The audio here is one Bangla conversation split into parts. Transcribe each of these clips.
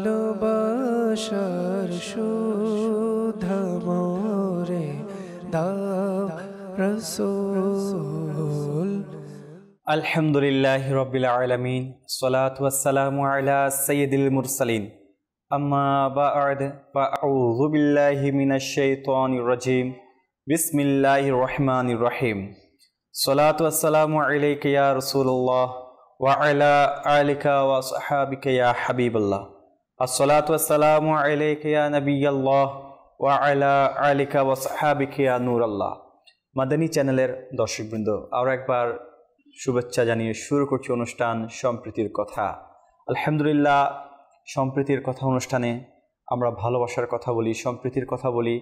ভালোবাসার সুধা মোরে দাও রসূল। আলহামদুলিল্লাহি রাব্বিল আলামিন, সলাতু ওয়াসসালামু আলা সাইয়্যিদিল মুরসালিন, আম্মা বা'দ, ফাআউযু বিল্লাহি মিনাশ শাইতানির রাজীম। বিসমিল্লাহির রহমানির রহিম। সলাতু ওয়াসসালামু আলাইকা ইয়া রাসূলুল্লাহ ওয়া আলা আলিকা ওয়া আসহাবিকা ইয়া হাবিবাল্লাহ। আসসালাতু ওয়াসসালামু আলাইকা ইয়া নাবিয়াল্লাহ ওয়া আলা আলিকা ওয়া আসহাবিকা ইয়া নূরাল্লাহ। মাদানী চ্যানেলের দর্শকবৃন্দ, আরও একবার শুভেচ্ছা জানিয়ে শুরু করছি অনুষ্ঠান সম্প্রীতির কথা। আলহামদুলিল্লাহ, সম্প্রীতির কথা অনুষ্ঠানে আমরা ভালোবাসার কথা বলি, সম্প্রীতির কথা বলি,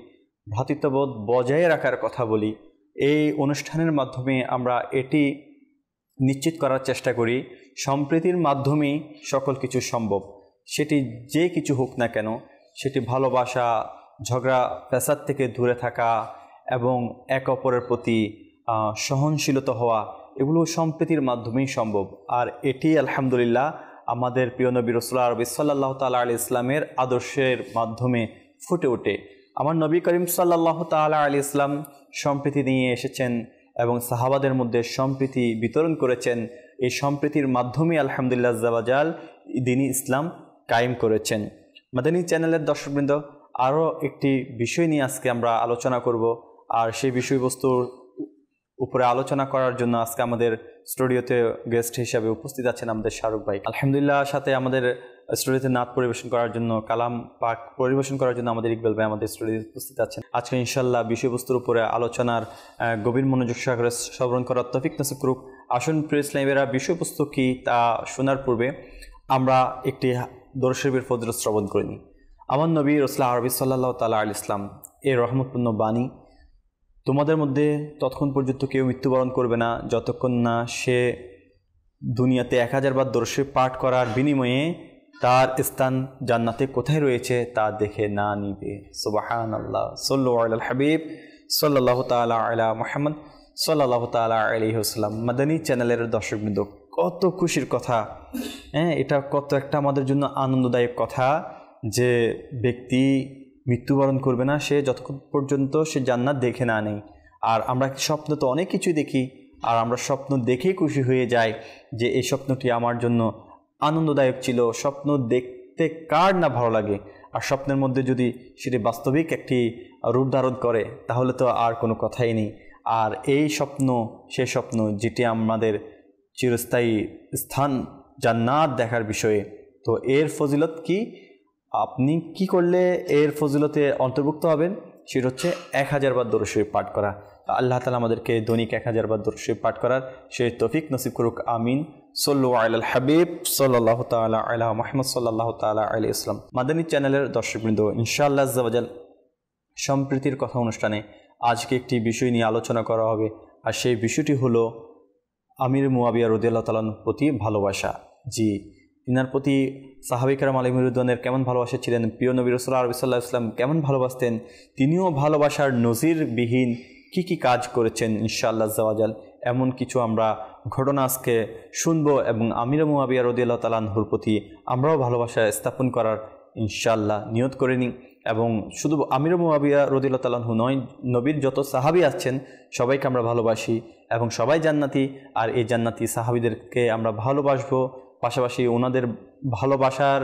ভ্রাতৃত্ববোধ বজায় রাখার কথা বলি। এই অনুষ্ঠানের মাধ্যমে আমরা এটি নিশ্চিত করার চেষ্টা করি সম্প্রীতির মাধ্যমেই সকল কিছু সম্ভব। সেটি যে কিছু হোক না কেন, সেটি ভালোবাসা, ঝগড়া ফ্যাসাদ থেকে দূরে থাকা এবং এক অপরের প্রতি সহনশীলতা হওয়া, এগুলো সম্প্রীতির মাধ্যমেই সম্ভব। আর এটি আলহামদুলিল্লাহ আমাদের প্রিয় নবী রাসূলুল্লাহ আরবি সাল্লাল্লাহু তাআলা আলাইহি ইসলামের আদর্শের মাধ্যমে ফুটে ওঠে। আমার নবী করিম সাল্লাল্লাহু তাআলা আলাইহি ইসলাম সম্প্রীতি নিয়ে এসেছেন এবং সাহাবাদের মধ্যে সম্প্রীতি বিতরণ করেছেন। এই সম্প্রীতির মাধ্যমে আলহামদুলিল্লাহ আজ্জা ওয়া জাল দ্বীন ইসলাম কায়েম করেছেন। মাদানী চ্যানেলের দর্শকবৃন্দ, আরও একটি বিষয় নিয়ে আজকে আমরা আলোচনা করব। আর সেই বিষয়বস্তুর উপরে আলোচনা করার জন্য আজকে আমাদের স্টুডিওতে গেস্ট হিসাবে উপস্থিত আছেন আমাদের শাহরুখ ভাই। আলহামদুলিল্লাহ, সাথে আমাদের স্টুডিওতে নাত পরিবেশন করার জন্য, কালাম পাক পরিবেশন করার জন্য আমাদের ইকবাল ভাই আমাদের স্টুডিওতে উপস্থিত আছেন। আজকে ইনশাল্লাহ বিষয়বস্তুর উপরে আলোচনার গভীর মনোযোগ সহকারে শ্রবণ করার তৌফিক নসিব করুক। আসুন প্রিয় ইসলামীরা, বিষয়বস্তু কি তা শোনার পূর্বে আমরা একটি দরুদ শরীফের ফজিলত শ্রবণ করে নিই। আমার নবী রাসূলুল্লাহ আরবি সাল্লাল্লাহু তাআলা আলাইহি ইসলাম এই রহমতপূর্ণ বাণী, তোমাদের মধ্যে ততক্ষণ পর্যন্ত কেউ মৃত্যুবরণ করবে না যতক্ষণ না সে দুনিয়াতে 1000 বার দরুদ শরীফ পাঠ করার বিনিময়ে তার স্থান জান্নাতে কোথায় রয়েছে তা দেখে না নিবে। সুবহানাল্লাহ। সাল্লু আলাল হাবিব সাল্লাল্লাহু তাআলা আলা মুহাম্মদ সাল্লাল্লাহু তাআলা আলাইহি ওয়াসাল্লাম। মাদানী চ্যানেলের দর্শকবৃন্দ, কত খুশির কথা! এটা কত একটা আমাদের জন্য আনন্দদায়ক কথা যে ব্যক্তি মৃত্যুবরণ করবে না সে যতক্ষণ পর্যন্ত সে জান্নাত দেখে না নেই। আর আমরা স্বপ্ন তো অনেক কিছুই দেখি, আর আমরা স্বপ্ন দেখেই খুশি হয়ে যাই যে এই স্বপ্নটি আমার জন্য আনন্দদায়ক ছিল। স্বপ্ন দেখতে কার না ভালো লাগে? আর স্বপ্নের মধ্যে যদি সেটি বাস্তবিক একটি রূপ ধারণ করে তাহলে তো আর কোনো কথাই নেই। আর এই স্বপ্ন সেই স্বপ্ন যেটি আমাদের চিরস্থায়ী স্থান জান্নাত দেখার বিষয়ে। তো এর ফজিলত কি? আপনি কি করলে এর ফজিলতে অন্তর্ভুক্ত হবেন? সেটা হচ্ছে 1000 বার দরুদ শরীফ পাঠ করা। আল্লাহ তাআলা আমাদেরকে দৈনিক 1000 বার দরুদ শরীফ পাঠ করার সেই তৌফিক নসিব করুক, আমিন। সাল্লু আলাল হাবিব সাল্লাল্লাহু তাআলা আলা মুহাম্মদ সাল্লাল্লাহু তাআলা আলাইহি ওয়াসাল্লাম। মাদানী চ্যানেলের দর্শকবৃন্দ, ইনশাআল্লাহ আজ্জা ওয়া জাল সম্প্রীতির কথা অনুষ্ঠানে আজকে একটি বিষয় নিয়ে আলোচনা করা হবে। আর সেই বিষয়টি হলো আমির মুয়াবিয়া রাদিয়াল্লাহু তাআলার প্রতি ভালোবাসা। জি, তিনার প্রতি সাহাবায়ে কেরাম আলাইহিম রিদওয়ানের কেমন ভালোবাসা ছিলেন, প্রিয় নবী রাসূলুল্লাহ আরবি সাল্লাল্লাহু আলাইহি ওয়াসাল্লাম কেমন ভালোবাসতেন, তিনিও ভালোবাসার নজিরবিহীন কি কি কাজ করেছেন ইনশাআল্লাহ আজ্জা ওয়া জাল, এমন কিছু আমরা ঘটনা আজকে শুনবো এবং আমির মুয়াবিয়া রাদিয়াল্লাহু তাআলা আনহুর প্রতি আমরাও ভালোবাসা স্থাপন করার ইনশাআল্লাহ নিয়ত করে নিই। এবং শুধু আমির মুয়াবিয়া রাদিয়াল্লাহু তাআলা আনহু নয়, নবীর যত সাহাবী আছেন সবাইকে আমরা ভালোবাসি এবং সবাই জান্নাতি। আর এই জান্নাতি সাহাবীদেরকে আমরা ভালোবাসবো, পাশাপাশি ওনাদের ভালোবাসার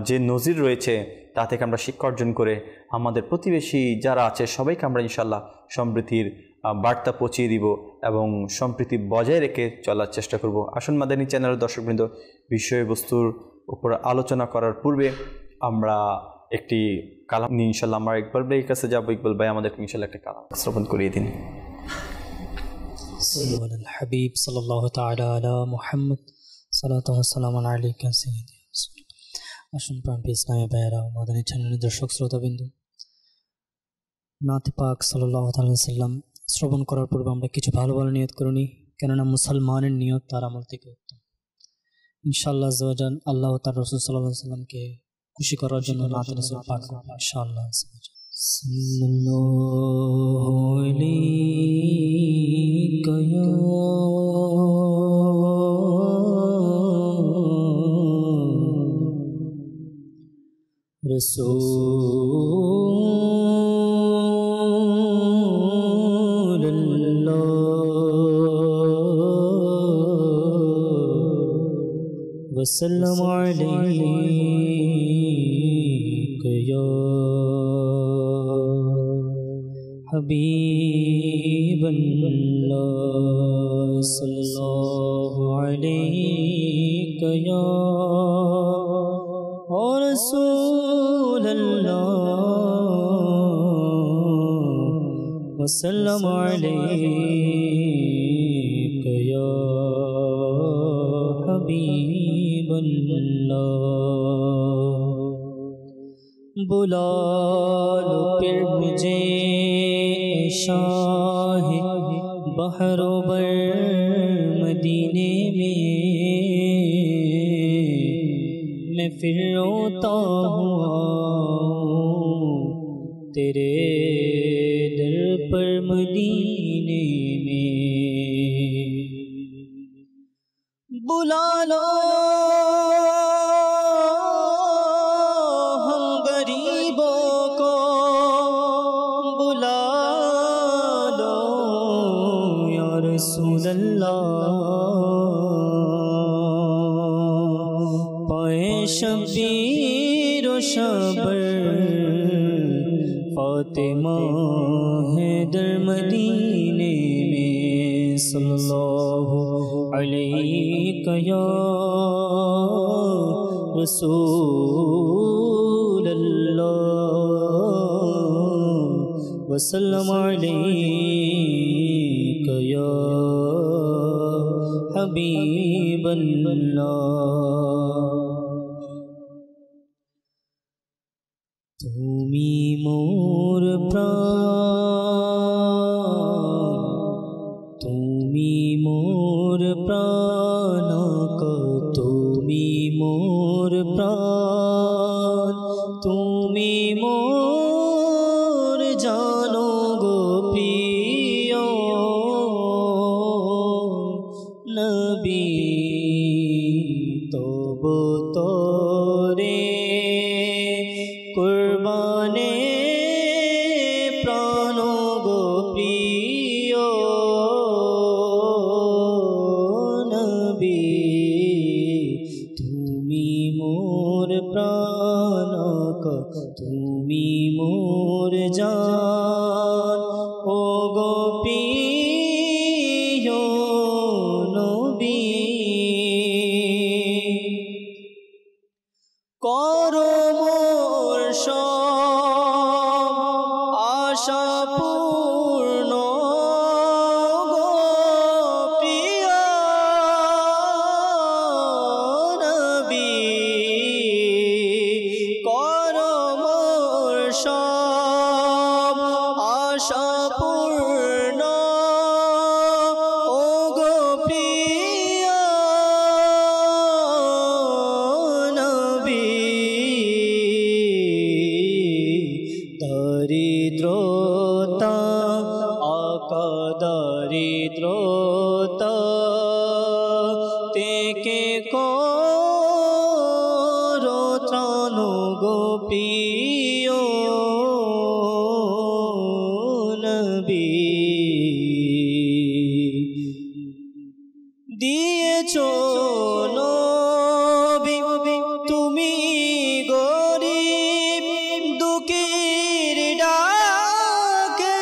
যে নজির রয়েছে তা থেকে আমরা শিক্ষা অর্জন করে আমাদের প্রতিবেশী যারা আছে সবাইকে আমরা ইনশাআল্লাহ সম্প্রীতির বার্তা পৌঁছিয়ে দিব এবং সম্প্রীতি বজায় রেখে চলার চেষ্টা করব। আসুন মাদানী চ্যানেলের দর্শকবৃন্দ, বিষয়বস্তুর উপর আলোচনা করার পূর্বে আমরা একটি কালাম নিয়ে ইনশাআল্লাহ আমরা ইকবাল ভাইয়ের কাছে যাবো। ইকবাল ভাই আমাদেরকে ইনশাআল্লাহ একটা কালাম শ্রবণ করিয়ে দিন। সাল্লু আলাল হাবিব সাল্লাল্লাহু তাআলা আলা মুহাম্মদ সাল্লাতু ওয়া সালামু আলাইকা সাইয়্যিদি রাসূল। আসুন প্রাণপ্রিয় ইসলামী ভাইয়েরা, মাদানী চ্যানেলের দর্শক শ্রোতাবৃন্দ, নাতে পাক সাল্লাল্লাহু আলাইহি ওয়াসাল্লাম শ্রবণ করার পূর্বে আমরা কিছু ভালো ভালো নিয়ত করে নিই, কেননা মুসলমানের নিয়ত তার আমল থেকে উত্তম। ইনশাআল্লাহ আজ্জা ওয়া জাল আল্লাহ ও তার রাসূল সাল্লাল্লাহু আলাইহি ওয়াসাল্লামকে খুশি করার জন্য নাতে রাসূল পাঠ করব ইনশাআল্লাহ। সাল্লাল্লাহু আলাইকা ইয়া رسول اللہ وسلم علیک یا حبیب اللہ صلی اللہ علیک یا رسول اللہ وسلم علیک یا حبیب اللہ بلا لو پھر مجھے شاہ بحر و بر مدینے میں پھر روتا ہوا تیرے در پر مدینے میں بلا لو ہم غریبوں کو بلا لو یا رسول اللہ پائے شبیر و شبر فاطمہ ہے در مدینے میں صلی اللہ علیک یا رسول اللہ وسلم علیک یا حبیب اللہ تمی مور پران تمی مور پران کا تمی مور پران تمی مور جانو گوپیو نبی تو رے قربانے پرانو گوپیو نبی تمی مور پرانا کا تمی مور جان او گوپیو نبی کرو মোর সব আশা পূর্ণ গো প্রিয় নবী করো মোর সব আশা পূর্ণ ও গো প্রিয় নবী দারিদ্রতা আকা দারিদ্রতা থেকে করো ত্রাণ গোপীয় নবী দিয়েছো নবী তুমি গরিব দুঃখীর ডাকে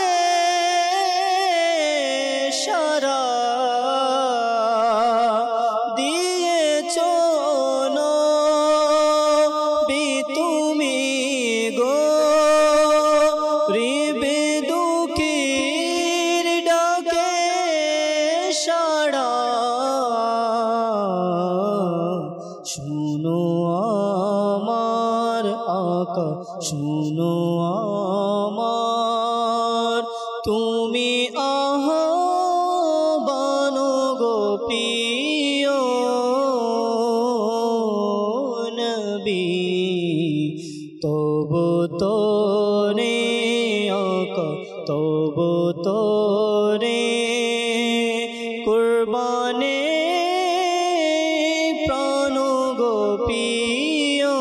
সারা দিয়েছো নবী তুমি গরিব দুঃখীর ডাকে সারা শুনো আমার আকা শুনো আমার তুমি আহ্বান গোপীয় নবী তব তোরে আকা তব তোরে কুরবানে প্রাণ গোপীয়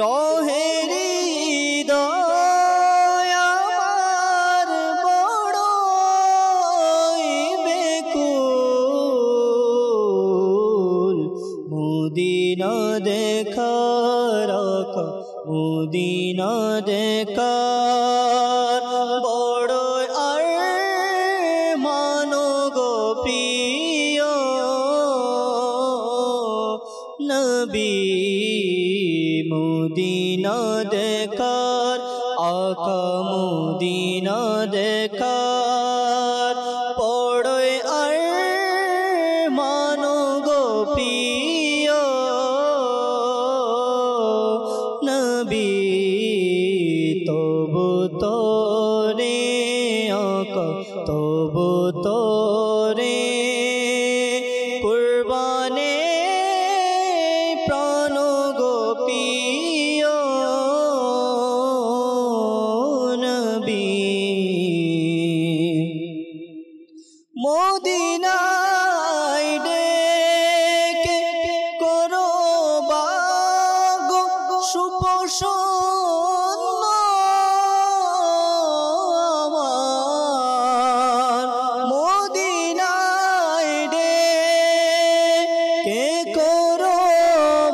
রহের হৃদয় আমার বড়ই বেকুল মদিনা দেখার মদিনা দেখার বড় আর মানো গো প্রিয় নবী মদিনা দেখার আকা মদিনা দেখার বড় আর মানো গো প্রিয় নবী তবু তোরে আকা তবু তোরে কুরবানে প্রাণ গো প্রিয় নবী মদিনায় ডেকে করো বাগো সুপোষণ আমার মদিনায় ডেকে করো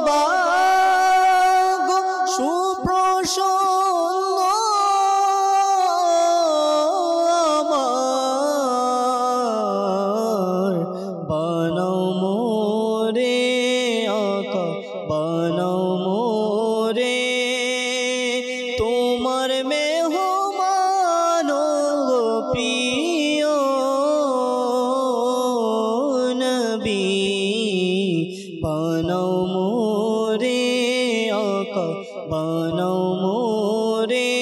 বাগো সুপ্রসন্ন আমার বানাও মোরে আকা বানাও মোরে তোমার মেহমান গো প্রিয় নবী বানাও মোরে আকা বানাও মোরে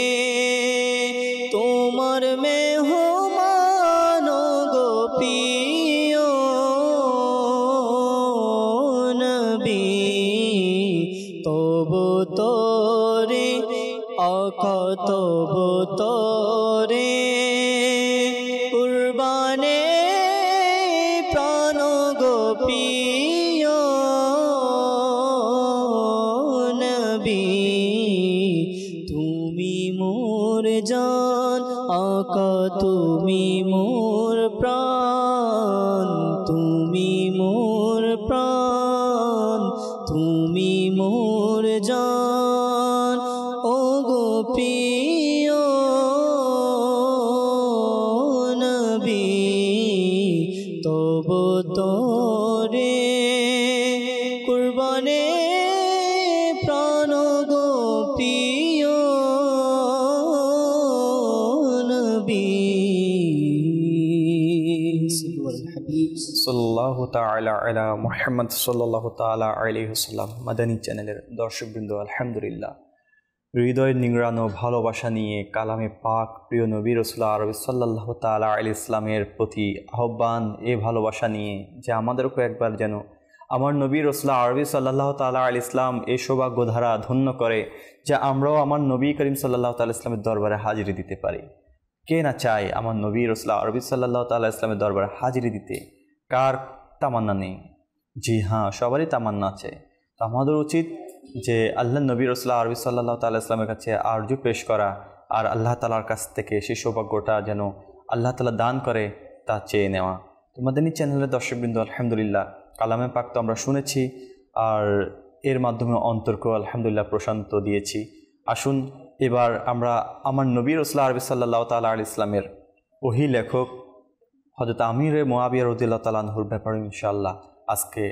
তোমার মেহমান গো প্রিয় নবী তবু তোরে আকা তবু তোরে কুরবানে প্রাণ গো প্রিয় নবী তুমি মোর জান আকা তুমি মোর প্রাণ তুমি মোর প্রাণ তুমি মোর জান ও গো প্রিয় নবী তবু তোরে কুরবানে প্রাণ গো প্রিয় নবী সাল্লাল্লাহু তাআলা আলা মুহাম্মদ সাল্লাল্লাহু তাআলা আলাইহি ওয়াসাল্লাম। মাদানী চ্যানেলের দর্শকবৃন্দ, আলহামদুলিল্লাহ, হৃদয় নিংড়ানো ভালোবাসা নিয়ে কালামে পাক প্রিয় নবী রাসূলুল্লাহ আরবি সাল্লাল্লাহু তাআলা আলাইহি ইসলামের প্রতি আহ্বান, এই ভালোবাসা নিয়ে যে আমাদেরকে একবার যেন আমার নবী রাসূলুল্লাহ আরবি সাল্লাল্লাহু তাআলা আলাইহি ইসলাম এই সৌভাগ্য ধারা ধন্য করে যে আমরাও আমার নবী করিম সাল্লাল্লাহু তাআলা ইসলামের দরবারে হাজিরি দিতে পারি। কে না চায় আমার নবী রাসূলুল্লাহ আরবি সাল্লাল্লাহু তাআলা ইসলামের দরবারে হাজিরি দিতে? কার তামান্না নেই? জি হ্যাঁ, সবারই তামান্না আছে। তো আমাদের উচিত যে আল্লাহ নবী রাসূলুল্লাহ আরবি সাল্লাল্লাহু তাআলা ইসলামের কাছে আরজু পেশ করা, আর আল্লাহ তাআলার কাছ থেকে সেই সৌভাগ্যটা যেন আল্লাহ তাআলা দান করে তা চেয়ে নেওয়া। তো মাদানী চ্যানেলের দর্শকবৃন্দ, আলহামদুলিল্লাহ, কালামে পাক তো আমরা শুনেছি, আর এর মাধ্যমে অন্তরকেও আলহামদুলিল্লাহ প্রশান্ত দিয়েছি। আসুন এবার আমরা আমার নবী রাসূলুল্লাহ আরবি সাল্লাল্লাহু তাআলা আলাইহি ইসলামের ওহী লেখক হযরত আমির মুআবিয়া রাদিয়াল্লাহু তাআলা আনহুর ব্যাপারে ইনশাআল্লাহ আজকে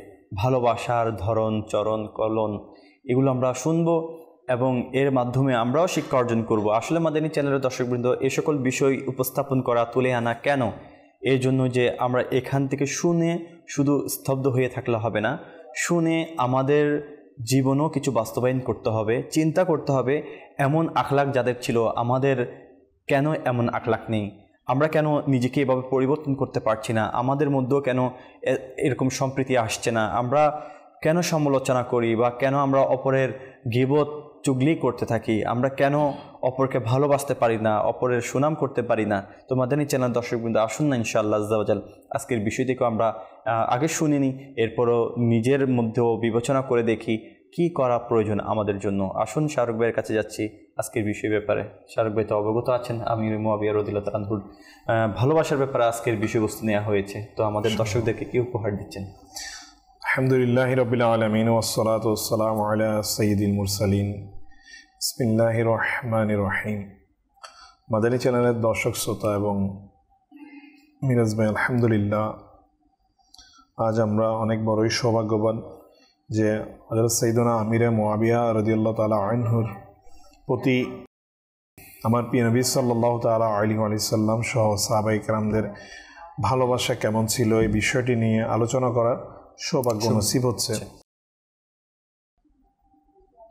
ভালোবাসার ধরন, চরণ, কলন এগুলো আমরা শুনবো এবং এর মাধ্যমে আমরাও শিক্ষা অর্জন করব। আসলে মাদানী চ্যানেলের দর্শকবৃন্দ, এই সকল বিষয় উপস্থাপন করা, তুলে আনা কেন? এই জন্য যে আমরা এখান থেকে শুনে শুধু স্তব্ধ হয়ে থাকলে হবে না, শুনে আমাদের জীবনও কিছু বাস্তবায়ন করতে হবে, চিন্তা করতে হবে এমন আখলাক যাদের ছিল আমাদের কেন এমন আখলাক নেই, আমরা কেন নিজেকে এভাবে পরিবর্তন করতে পারছি না, আমাদের মধ্যেও কেন এরকম সম্প্রীতি আসছে না, আমরা কেন সমালোচনা করি বা কেন আমরা অপরের গীবত চুগলি করতে থাকি, আমরা কেন অপরকে ভালোবাসতে পারি না, অপরের সুনাম করতে পারি না। তো মাদানী চ্যানেল দর্শকবৃন্দ, আসুন না ইনশাআল্লাহ আজ্জা ওয়া জাল আজকের বিষয়টিকে আমরা আগে শুনিনি, এরপরও নিজের মধ্যেও বিবেচনা করে দেখি কি করা প্রয়োজন আমাদের জন্য? আসুন শাহরুখ ভাইয়ের কাছে যাচ্ছি আজকের বিষয়ের ব্যাপারে। শাহরুখ ভাই তো অবগত আছেন আমির মুআবিয়া রাদিয়াল্লাহু তাআলা আনহুর ভালোবাসার ব্যাপারে আজকের বিষয়বস্তু নেওয়া হয়েছে, তো আমাদের দর্শকদেরকে কি উপহার দিচ্ছেন? আলহামদুলিল্লাহি রাব্বিল আলামিন ওয়াসসালাতু ওয়াসসালামু আলা সাইয়্যিদিল মুরসালিন। বিসমিল্লাহির রহমানির রহিম। মাদানী চ্যানেলের দর্শক শ্রোতা এবং মিরাজ ভাই, আলহামদুলিল্লাহ আজ আমরা অনেক বড়ই সৌভাগ্যবান যে হযরত সাইয়্যিদুনা আমিরে মুআবিয়া রাদিয়াল্লাহু তাআলা আনহুর প্রতি আমার প্রিয় নবী সাল্লাল্লাহু তাআলা আলাইহি ওয়া সাল্লাম সহ সাহাবায়ে কেরামদের ভালোবাসা কেমন ছিল এই বিষয়টি নিয়ে আলোচনা করার সৌভাগ্য নসিব হচ্ছে।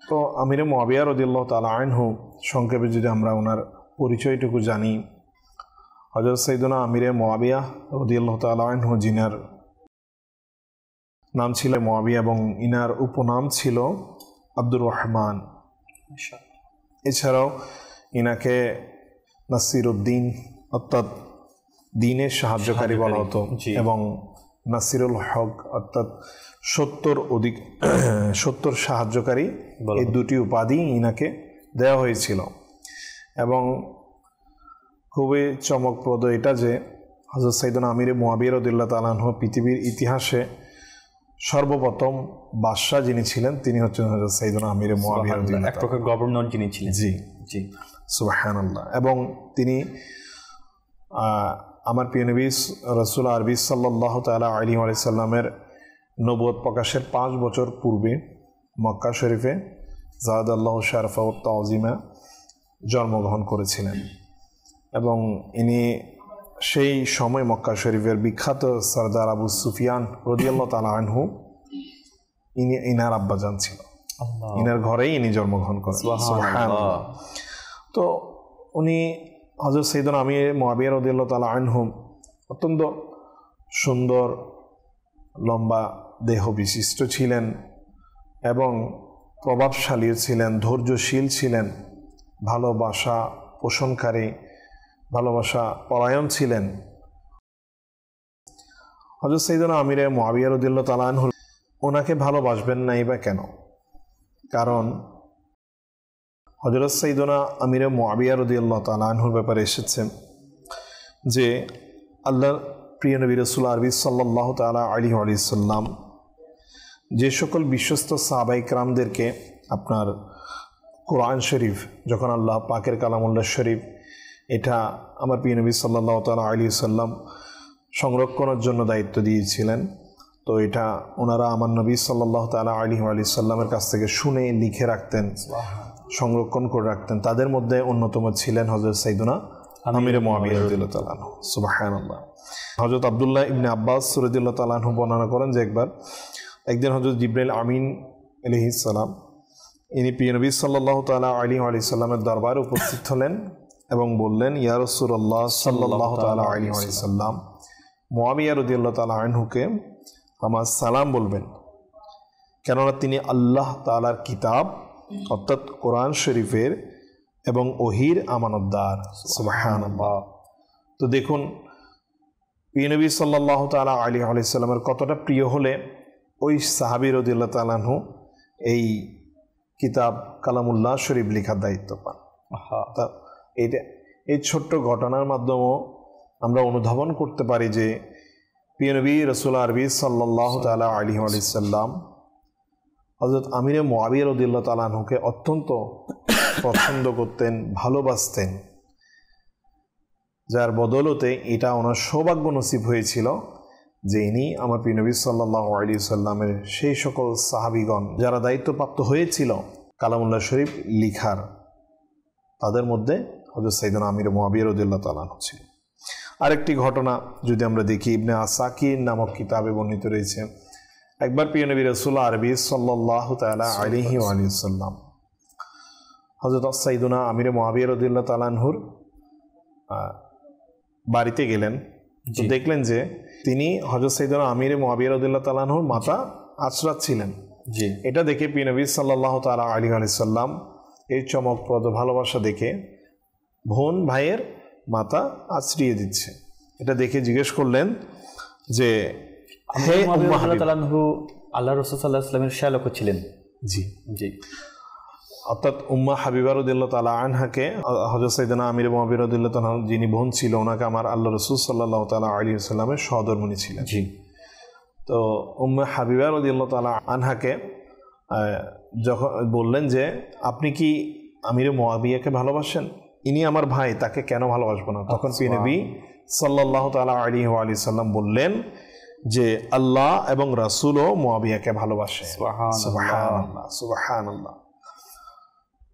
তো আমিরে মুআবিয়া রাদিয়াল্লাহু তাআলা আনহু সংক্ষেপে যদি আমরা ওনার পরিচয়টুকু জানি, হযরত সাইয়্যিদুনা আমিরে মুআবিয়া রাদিয়াল্লাহু তাআলা আনহু যিনার নাম ছিল মুআবিয়া এবং ইনার উপনাম ছিল আব্দুর রহমান। এছাড়াও ইনাকে নাসিরউদ্দিন অর্থাৎ দ্বীনের সাহায্যকারী বলা হতো এবং নাসিরুল হক অর্থাৎ সত্যর সাহায্যকারী, এই দুটি উপাধি ইনাকে দেওয়া হয়েছিল। এবং খুবই চমকপ্রদ এটা যে হযরত সাইয়্যিদুনা আমিরে মুআবিয়া রাদিয়াল্লাহু তাআলা আনহু পৃথিবীর ইতিহাসে সর্বপ্রথম বাদশাহ যিনি ছিলেন তিনি হচ্ছেন হযরত সাইয়্যিদুনা আমিরে মুআবিয়া রাদিয়াল্লাহু তাআলা, এক প্রকার গভর্নর যিনি ছিলেন। জি জি, সুবহানাল্লাহ। এবং তিনি আমার প্রিয় নবী রাসূল আরবি সাল্লাল্লাহু তাআলা আলাইহি ওয়া সাল্লামের নবুয়ত প্রকাশের 5 বছর পূর্বে মক্কা শরীফে যাদাল্লাহু শারফা ওয়া তাওজিমা জন্মগ্রহণ করেছিলেন। এবং ইনি সেই সময় মক্কা শরীফের বিখ্যাত সরদার আবু সুফিয়ান রাদিয়াল্লাহু তাআলা আনহু ইনার আব্বাজান ছিল, ইনার ঘরেই ইনি জন্মগ্রহণ করেন। সুবহানাল্লাহ। তো উনি হযরত সাইয়্যিদুনা আমির মুআবিয়া রাদিয়াল্লাহু তাআলা আনহু অত্যন্ত সুন্দর লম্বা দেহ বিশিষ্ট ছিলেন এবং প্রভাবশালী ছিলেন, ধৈর্যশীল ছিলেন, ভালোবাসা পোষণকারী, ভালোবাসা পরায়ণ ছিলেন। হযরত সাইয়্যিদুনা আমিরে মুআবিয়া রাদিয়াল্লাহু তাআলা আনহু ওনাকে ভালোবাসবেন নাই বা কেন? কারণ হযরত সাইয়্যিদুনা আমিরে মুআবিয়া রাদিয়াল্লাহু তাআলা আনহুর ব্যাপারে এসেছে যে আল্লাহর প্রিয় নবী রাসূল আরবি সাল্লাল্লাহু তাআলা আলাইহি ওয়া সাল্লাম যে সকল বিশ্বস্ত সাহাবায়ে কেরামদেরকে আপনার কোরআন শরীফ যখন আল্লাহ পাকের কালামুল্লাহ শরীফ এটা আমার প্রিয় নবী সাল্লাল্লাহু তাআলা আলাইহি সাল্লাম সংরক্ষণের জন্য দায়িত্ব দিয়েছিলেন, তো এটা ওনারা আমার নবী সাল্লাল্লাহু তাআলা আলাইহি ওয়া সাল্লামের কাছ থেকে শুনে লিখে রাখতেন, সংরক্ষণ করে রাখতেন। তাদের মধ্যে অন্যতম ছিলেন হযরত সাইয়্যিদুনা আমিরে মুআবিয়া রাদিয়াল্লাহু তাআলা আনহু। সুবহানাল্লাহ। হযরত আব্দুল্লাহ ইবনে আব্বাস রাদিয়াল্লাহু তাআলা আনহু বর্ণনা করেন যে একদিন হযরত জিবরাইল আমিন আলাইহিস সালাম ইনি প্রিয় নবী সাল্লাল্লাহু তাআলা আলাইহি ওয়া সাল্লামের দরবারে উপস্থিত হলেন এবং বললেন, ইয়া রাসূলুল্লাহ সাল্লাল্লাহু তাআলা আলাইহি ওয়া সাল্লাম, মুআবিয়া রাদিয়াল্লাহু তাআলা আনহুকে আমার সালাম বলবেন, কেননা তিনি আল্লাহ তাআলার কিতাব অর্থাৎ কোরআন শরীফের এবং ওহির আমানতদার। সুবহানাল্লাহ। তো দেখুন প্রিয় নবী সাল্লাল্লাহু তাআলা আলাইহি ওয়া সাল্লামের কতটা প্রিয় হলে ওই সাহাবী রাদিয়াল্লাহু তাআলা আনহু এই কিতাব কালামুল্লাহ শরীফ লেখার দায়িত্ব পান। তা এই ছোট্ট ঘটনার মাধ্যমেও আমরা অনুধাবন করতে পারি যে প্রিয় নবী রাসূল আরবি সাল্লাল্লাহু তাআলা আলাইহি ওয়া সাল্লাম হযরত আমিরে মুআবিয়া রাদিয়াল্লাহু তাআলা আনহুকে অত্যন্ত পছন্দ করতেন, ভালোবাসতেন, যার বদৌলতে এটা ওনার সৌভাগ্য নসিব হয়েছিল যে ইনি আমার প্রিয় নবী সাল্লাল্লাহু আলাইহি সাল্লামের সেই সকল সাহাবীগণ যারা দায়িত্বপ্রাপ্ত হয়েছিল কালামুল্লাহ শরীফ লিখার, তাদের মধ্যে হযরত সাইয়্যিদুনা আমির মুআবিয়া রাদিয়াল্লাহু তাআলা আনহু ছিল। আরেকটি ঘটনা যদি আমরা দেখি, ইবনে আসাকির নামক কিতাবে বর্ণিত রয়েছে, একবার প্রিয় নবী রাসূল আরবি সাল্লাল্লাহু তাআলা আলাইহি ওয়া সাল্লাম হযরত সাইয়্যিদুনা আমির মুআবিয়া রাদিয়াল্লাহু তাআলা আনহুর বাড়িতে গেলেন, তো দেখলেন যে তিনি হযরত সাইয়্যিদুনা আমির মুআবিয়া রাদিয়াল্লাহু তাআলা আনহুর মাথা আঁচড়াচ্ছিলেন। জি, এটা দেখে প্রিয় নবী সাল্লাল্লাহু তাআলা আলাইহি ওয়া সাল্লাম এই চমকপ্রদ ভালোবাসা দেখে বোন ভাইয়ের মাথা আঁচড়িয়ে দিচ্ছে, এটা দেখে জিজ্ঞেস করলেন যে হে উম্মে হাবিব, আল্লাহ রাসূল সাল্লাল্লাহু আলাইহি ওয়াসাল্লামের শ্যালক ছিলেন। জি জি। অর্থাৎ উম্মা হাবিবা রাদিয়াল্লাহু তাআলা আনহাকে হযরত সাইয়েদনা আমির মুআবিয়া রাদিয়াল্লাহু তাআলা যিনি বোন ছিল ওনাকে আমার আল্লাহ রাসূল সাল্লাল্লাহু তাআলা আলাইহি ওয়াসাল্লামের সহধর্মিণী ছিলেন। জি। তো উম্মে হাবিবা রাদিয়াল্লাহু তাআলা আনহাকে যখন বললেন যে আপনি কি আমির মুআবিয়াকে ভালোবাসেন? ইনি আমার ভাই, তাকে কেন ভালোবাসবো না? তখন প্রিয় নবী সাল্লাল্লাহু তাআলা আলাইহি ওয়া সাল্লাম বললেন যে আল্লাহ এবং রাসূলও মুআবিয়াকে ভালোবাসে। সুবহানাল্লাহ সুবহানাল্লাহ।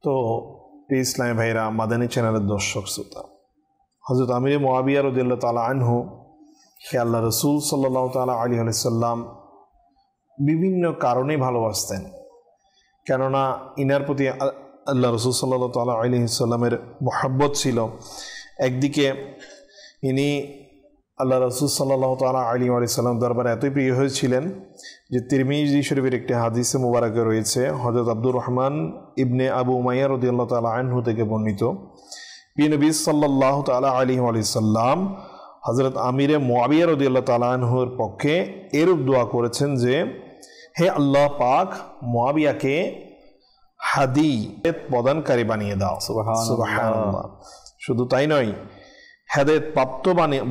তো ইসলামী ভাইরা, মাদানী চ্যানেলের দর্শক শ্রোতা, হযরত আমির মুআবিয়া রাদিয়াল্লাহু তাআলা আনহু কে আল্লাহ রাসূল সাল্লাল্লাহু তাআলা আলাইহি ওয়াসাল্লাম বিভিন্ন কারণে ভালোবাসতেন। কেননা ইনার প্রতি আল্লাহ রাসূল সাল্লাল্লাহু তাআলা আলাইহি ওয়াসাল্লামের মহব্বত ছিল। একদিকে ইনি আল্লাহ রাসূল সাল্লাল্লাহু তাআলা আলাইহি ওয়াসাল্লাম দরবারে এতই প্রিয় হয়েছিলেন যে তিরমিজি শরীফের একটি হাদিসে মুবারাকে রয়েছে, হযরত আব্দুর রহমান ইবনে আবু উমাইয়া রাদিয়াল্লাহু তাআলা আনহু থেকে বর্ণিত, প্রিয় নবী সাল্লাল্লাহু তাআলা আলাইহি ওয়াসাল্লাম হযরত আমিরে মুআবিয়া রাদিয়াল্লাহু তাআলা আনহুর পক্ষে এরূপ দোয়া করেছেন যে হে আল্লাহ পাক, মুআবিয়াকে হাদিয়ত প্রদানকারী বানিয়ে দাও। সুবহানাল্লাহ। শুধু তাই নয়, হেদায়েত প্রাপ্ত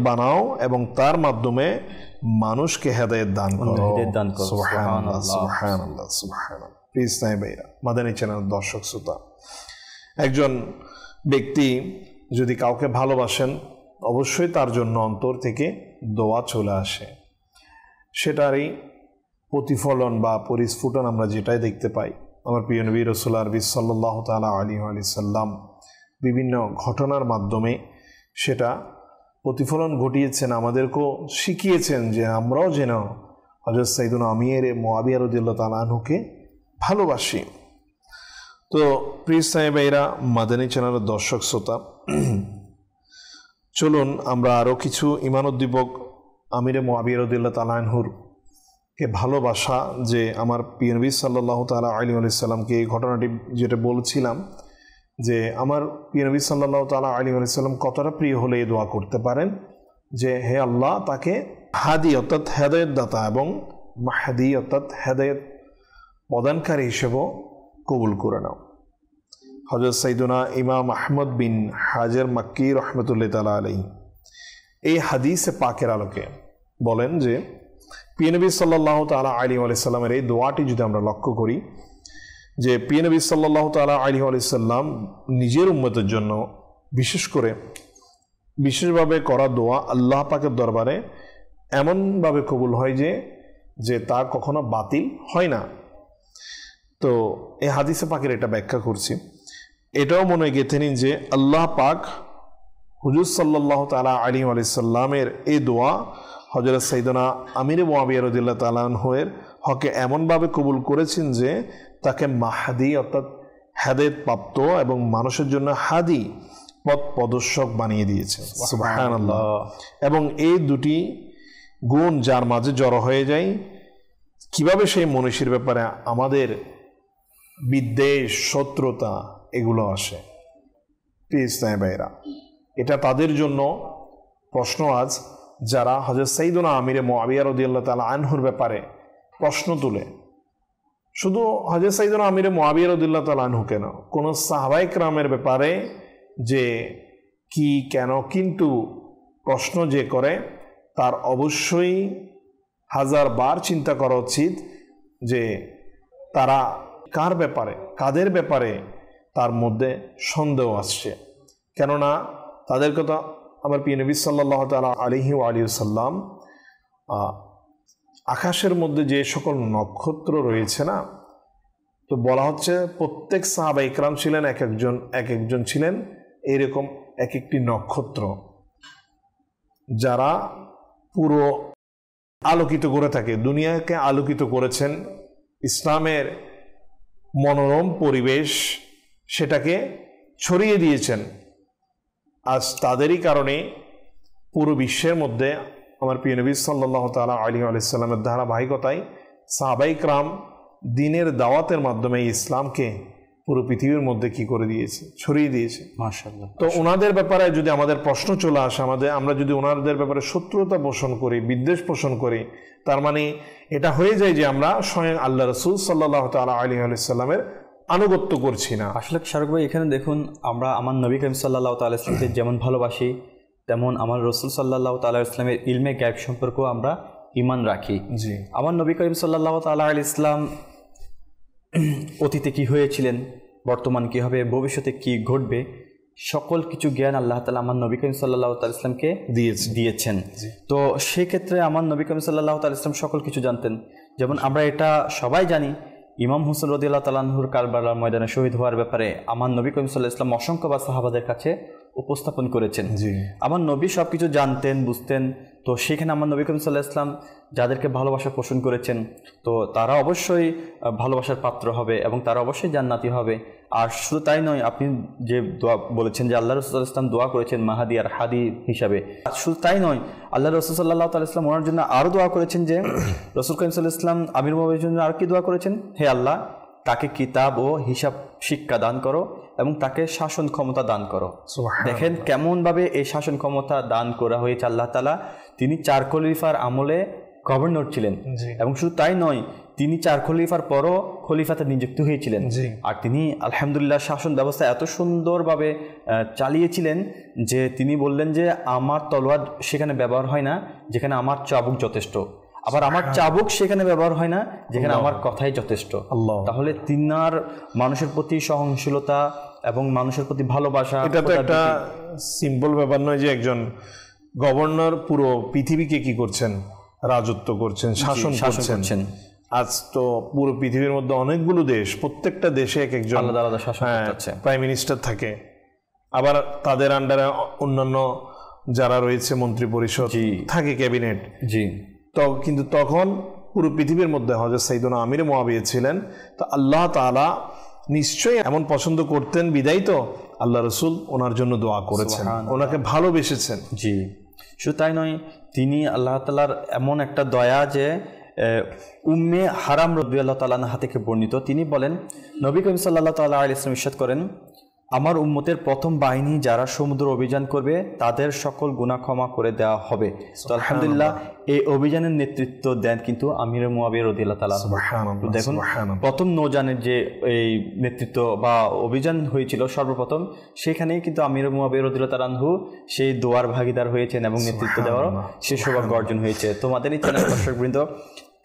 বানাও এবং তার মাধ্যমে মানুষকে হেদায়েত দান করো। সুবহানাল্লাহ সুবহানাল্লাহ সুবহানাল্লাহ। প্লিজ নাই ভাইরা, মাদানী চ্যানেল দর্শক শ্রোতা, একজন ব্যক্তি যদি কাউকে ভালোবাসেন অবশ্যই তার জন্য অন্তর থেকে দোয়া চলে আসে। সেটারই প্রতিফলন বা পরিস্ফুটন আমরা যেটাই দেখতে পাই, আমার প্রিয় নবী রাসূল আরবি সাল্লাল্লাহু তাআলা আলাইহি ওয়াসাল্লাম বিভিন্ন ঘটনার মাধ্যমে সেটা প্রতিফলন ঘটিয়েছেন, আমাদেরকেও শিখিয়েছেন যে আমরাও যেন হযরত সাইয়েদনা আমির মুআবিয়া রাদিয়াল্লাহু তাআলা আনহুকে ভালোবাসি। তো প্রিয় সাহেবেরা, মাদানী চ্যানেলের দর্শক শ্রোতা, চলুন আমরা আরও কিছু ঈমানোদ্দীপক আমির মুআবিয়া রাদিয়াল্লাহু তাআলা আনহুর কে ভালোবাসা, যে আমার প্রিয় নবী সাল্লাল্লাহু তাআলা আলাইহি ওয়াসাল্লামকে এই ঘটনাটি যেটা বলছিলাম যে আমার প্রিয় নবী সাল্লাল্লাহু তাআলা আলাইহি ওয়াসাল্লাম কতটা প্রিয় হলে এই দোয়া করতে পারেন যে হে আল্লাহ, তাকে হাদি অর্থাৎ হেদায়েত দাতা এবং মাহদি অর্থাৎ হেদায়েত প্রদানকারী হিসেবেও কবুল করে নাও। হযরত সাইয়েদনা ইমাম আহমদ বিন হাজার মাক্কি রহমতুল্লাহ তাআলা আলাইহি এই হাদিসে পাকের আলোকে বলেন যে প্রিয় নবী সাল্লাল্লাহু তাআলা আলাইহি ওয়াসাল্লামের এই দোয়াটি যদি আমরা লক্ষ্য করি, যে প্রিয় নবী সাল্লাল্লাহু তাআলা আলাইহি ওয়াসাল্লাম নিজের উম্মতের জন্য বিশেষভাবে করা দোয়া আল্লাহ পাকের দরবারে এমনভাবে কবুল হয় যে তা কখনো বাতিল হয় না। তো এই হাদিসে পাকের এটা ব্যাখ্যা করছি, এটাও মনে গেঁথে নিন যে আল্লাহ পাক হুজুর সাল্লাল্লাহু তাআলা আলাইহি ওয়াসাল্লামের এই দোয়া হযরত সাইয়েদনা আমির মুআবিয়া রাদিয়াল্লাহু তাআলা আনহুর হকে এমনভাবে কবুল করেছেন যে তাকে মাহদি অর্থাৎ হেদায়েত প্রাপ্ত এবং মানুষের জন্য হাদি পথ প্রদর্শক বানিয়ে দিয়েছেন। সুবহানাল্লাহ। এবং এই দুটি গুণ যার মাঝে জড়ো হয়ে যায়, কিভাবে সেই মনীষীর ব্যাপারে আমাদের বিদ্বেষ, শত্রুতা এগুলো আসে। প্লিজ নাই ভাইরা, এটা তাদের জন্য প্রশ্ন আজ যারা হযরত সাইয়েদনা আমির মুআবিয়া রাদিয়াল্লাহু তাআলা আনহুর ব্যাপারে প্রশ্ন তুলে। শুধু হযরত সাইয়েদনা আমির মুআবিয়া রাদিয়াল্লাহু তাআলা আনহু কেন, কোন সাহাবায়ে কেরামের ব্যাপারে যে কি কেন কিন্তু প্রশ্ন যে করে তার অবশ্যই হাজারবার চিন্তা করা উচিত যে তারা কার ব্যাপারে, কাদের ব্যাপারে তার মধ্যে সন্দেহ আসছে। কেননা তাদের কথা আমার প্রিয় নবী সাল্লাল্লাহু তাআলা আলাইহি ওয়াসাল্লাম আকাশের মধ্যে যে সকল নক্ষত্র রয়েছে না, তো বলা হচ্ছে প্রত্যেক সাহাবা ইকরাম ছিলেন এক একজন ছিলেন এরকম এক একটি নক্ষত্র, যারা পুরো আলোকিত করে থাকে, দুনিয়াকে আলোকিত করেছেন। ইসলামের মনোরম পরিবেশ সেটাকে ছড়িয়ে দিয়েছেন। আজ তাদেরই কারণে পুরো বিশ্বের মধ্যে আমার প্রিয় নবী সাল্লাল্লাহু তাআলা আলাইহি ওয়াসাল্লামের ধারাবাহিকতায় সাহাবায়ে কেরাম দ্বীনের দাওয়াতের মাধ্যমে ইসলামকে পুরো পৃথিবীর মধ্যে কি করে দিয়েছে, ছড়িয়ে দিয়েছে। মাশাআল্লাহ। তো ওনাদের ব্যাপারে যদি আমাদের প্রশ্ন চলে আসে, আমরা যদি ওনাদের ব্যাপারে শত্রুতা পোষণ করি, বিদ্বেষ পোষণ করি, তার মানে এটা হয়ে যায় যে আমরা স্বয়ং আল্লাহ রাসূল সাল্লাল্লাহু তাআলা আলাইহি ওয়াসাল্লামের আনুগত্য করছি না। আসলে শাহরুখ ভাই, এখানে দেখুন, আমরা আমার নবী করিম সাল্লাল্লাহু তাআলা ইসলামকে যেমন ভালোবাসি, তেমন আমার রাসূল সাল্লাল্লাহু তাআলা ইসলামের ইলমে গায়ব সম্পর্কেও আমরা ঈমান রাখি। জি। আমার নবী করিম সাল্লাল্লাহু তাআলা আলাইহি ইসলাম অতীতে কি হয়েছিলেন, বর্তমান কি হবে, ভবিষ্যতে কি ঘটবে, সকল কিছু জ্ঞান আল্লাহ তাআলা আমার নবী করিম সাল্লাল্লাহু তাআলা ইসলামকে দিয়েছেন। তো সেক্ষেত্রে আমার নবী করিম সাল্লাল্লাহু তাআলা ইসলাম সকল কিছু জানতেন। যেমন আমরা এটা সবাই জানি, ইমাম হুসেন রাদিয়াল্লাহু তাআলা আনহুর কারবালার ময়দানে শহীদ হওয়ার ব্যাপারে আমার নবী করিম সাল্লাল্লাহু আলাইহি ওয়াসাল্লাম অসংখ্যবার সাহাবাদের কাছে উপস্থাপন করেছেন। আমার নবী সব কিছু জানতেন, বুঝতেন। তো সেখানে আমার নবী করিম সাল্লাল্লাহু আলাইহি ওয়াসাল্লাম যাদেরকে ভালোবাসা পোষণ করেছেন, তো তারা অবশ্যই ভালোবাসার পাত্র হবে এবং তারা অবশ্যই জান্নাতি হবে। আর শুধু তাই নয়, আপনি যে দোয়া বলেছেন যে আল্লাহ রাসূল সাল্লাল্লাহু আলাইহি ওয়াসাল্লাম দোয়া করেছেন মাহাদি আর হাদি হিসাবে, শুধু তাই নয়, আল্লাহ রাসূল সাল্লাল্লাহু আলাইহি ওয়াসাল্লাম ওনার জন্য আরও দোয়া করেছেন যে রাসূল করিম সাল্লাল্লাহু আলাইহি ওয়াসাল্লাম আমির মুমিনের জন্য আর কি দোয়া করেছেন, হে আল্লাহ, তাকে কিতাব ও হিসাব শিক্ষা দান করো এবং তাকে শাসন ক্ষমতা দান করো। দেখেন কেমনভাবে এই শাসন ক্ষমতা দান করা হয়েছে আল্লাহ তাআলা। তিনি 4 খলিফার আমলে গভর্নর ছিলেন এবং শুধু তাই নয়, তিনি 4 খলিফার পরও খলিফাতে নিযুক্ত হয়েছিলেন। আর তিনি আলহামদুলিল্লাহ শাসন ব্যবস্থা এত সুন্দরভাবে চালিয়েছিলেন যে তিনি বললেন যে আমার তলোয়ার সেখানে ব্যবহার হয় না যেখানে আমার চাবুক যথেষ্ট, আবার আমার চাবুক সেখানে ব্যবহার হয় না যেখানে আমার কথাই যথেষ্ট। তাহলে তিনার মানুষের প্রতি সহনশীলতা এবং মানুষের প্রতি ভালোবাসা, এটা তো একটা সিম্পল ব্যাপার নয় যে একজন গভর্নর পুরো পৃথিবীকে কি করছেন, রাজত্ব করছেন, শাসন করছেন। আজ তো পুরো পৃথিবীর মধ্যে অনেকগুলো দেশ, প্রত্যেকটা দেশে এক একজন আলাদা আলাদা শাসন করছে, প্রাইম মিনিস্টার থাকে, আবার তাদের আন্ডারে অন্যান্য যারা রয়েছে মন্ত্রী পরিষদ থাকে, ক্যাবিনেট। তো কিন্তু তখন পুরো পৃথিবীর মধ্যে হযরত সাইয়েদনা আমির মুআবিয়া ছিলেন। তো আল্লাহ তাআলা নিশ্চয়ই এমন পছন্দ করতেন, বিদায় তো আল্লাহ রাসূল ওনার জন্য দোয়া করেছেন, ওনাকে ভালোবেসেছেন। জি, শুধু তাই নয়, তিনি আল্লাহ তাআলার এমন একটা দয়া যে উম্মে হারাম রাদিয়াল্লাহু তাআলা আনহা থেকে বর্ণিত, তিনি বলেন নবী করিম সাল্লাল্লাহু তাআলা আলাইহি ওয়াসাল্লাম ইরশাদ করেন, আমার উম্মতের প্রথম বাহিনী যারা সমুদ্র অভিযান করবে তাদের সকল গুনাহ ক্ষমা করে দেওয়া হবে। তো আলহামদুলিল্লাহ এই অভিযানের নেতৃত্ব দেন কিন্তু আমির মুআবিয়া রাদিয়াল্লাহু তাআলা। দেখুন প্রথম নৌযানের যে এই নেতৃত্ব বা অভিযান হয়েছিল সর্বপ্রথম, সেখানেই কিন্তু আমির মুআবিয়া রাদিয়াল্লাহু তাআলা আনহু সেই দোয়ার ভাগিদার হয়েছেন এবং নেতৃত্ব দেওয়ার সেই সৌভাগ্য অর্জন হয়েছে। তোমাদের এই চ্যানেল দর্শকবৃন্দ,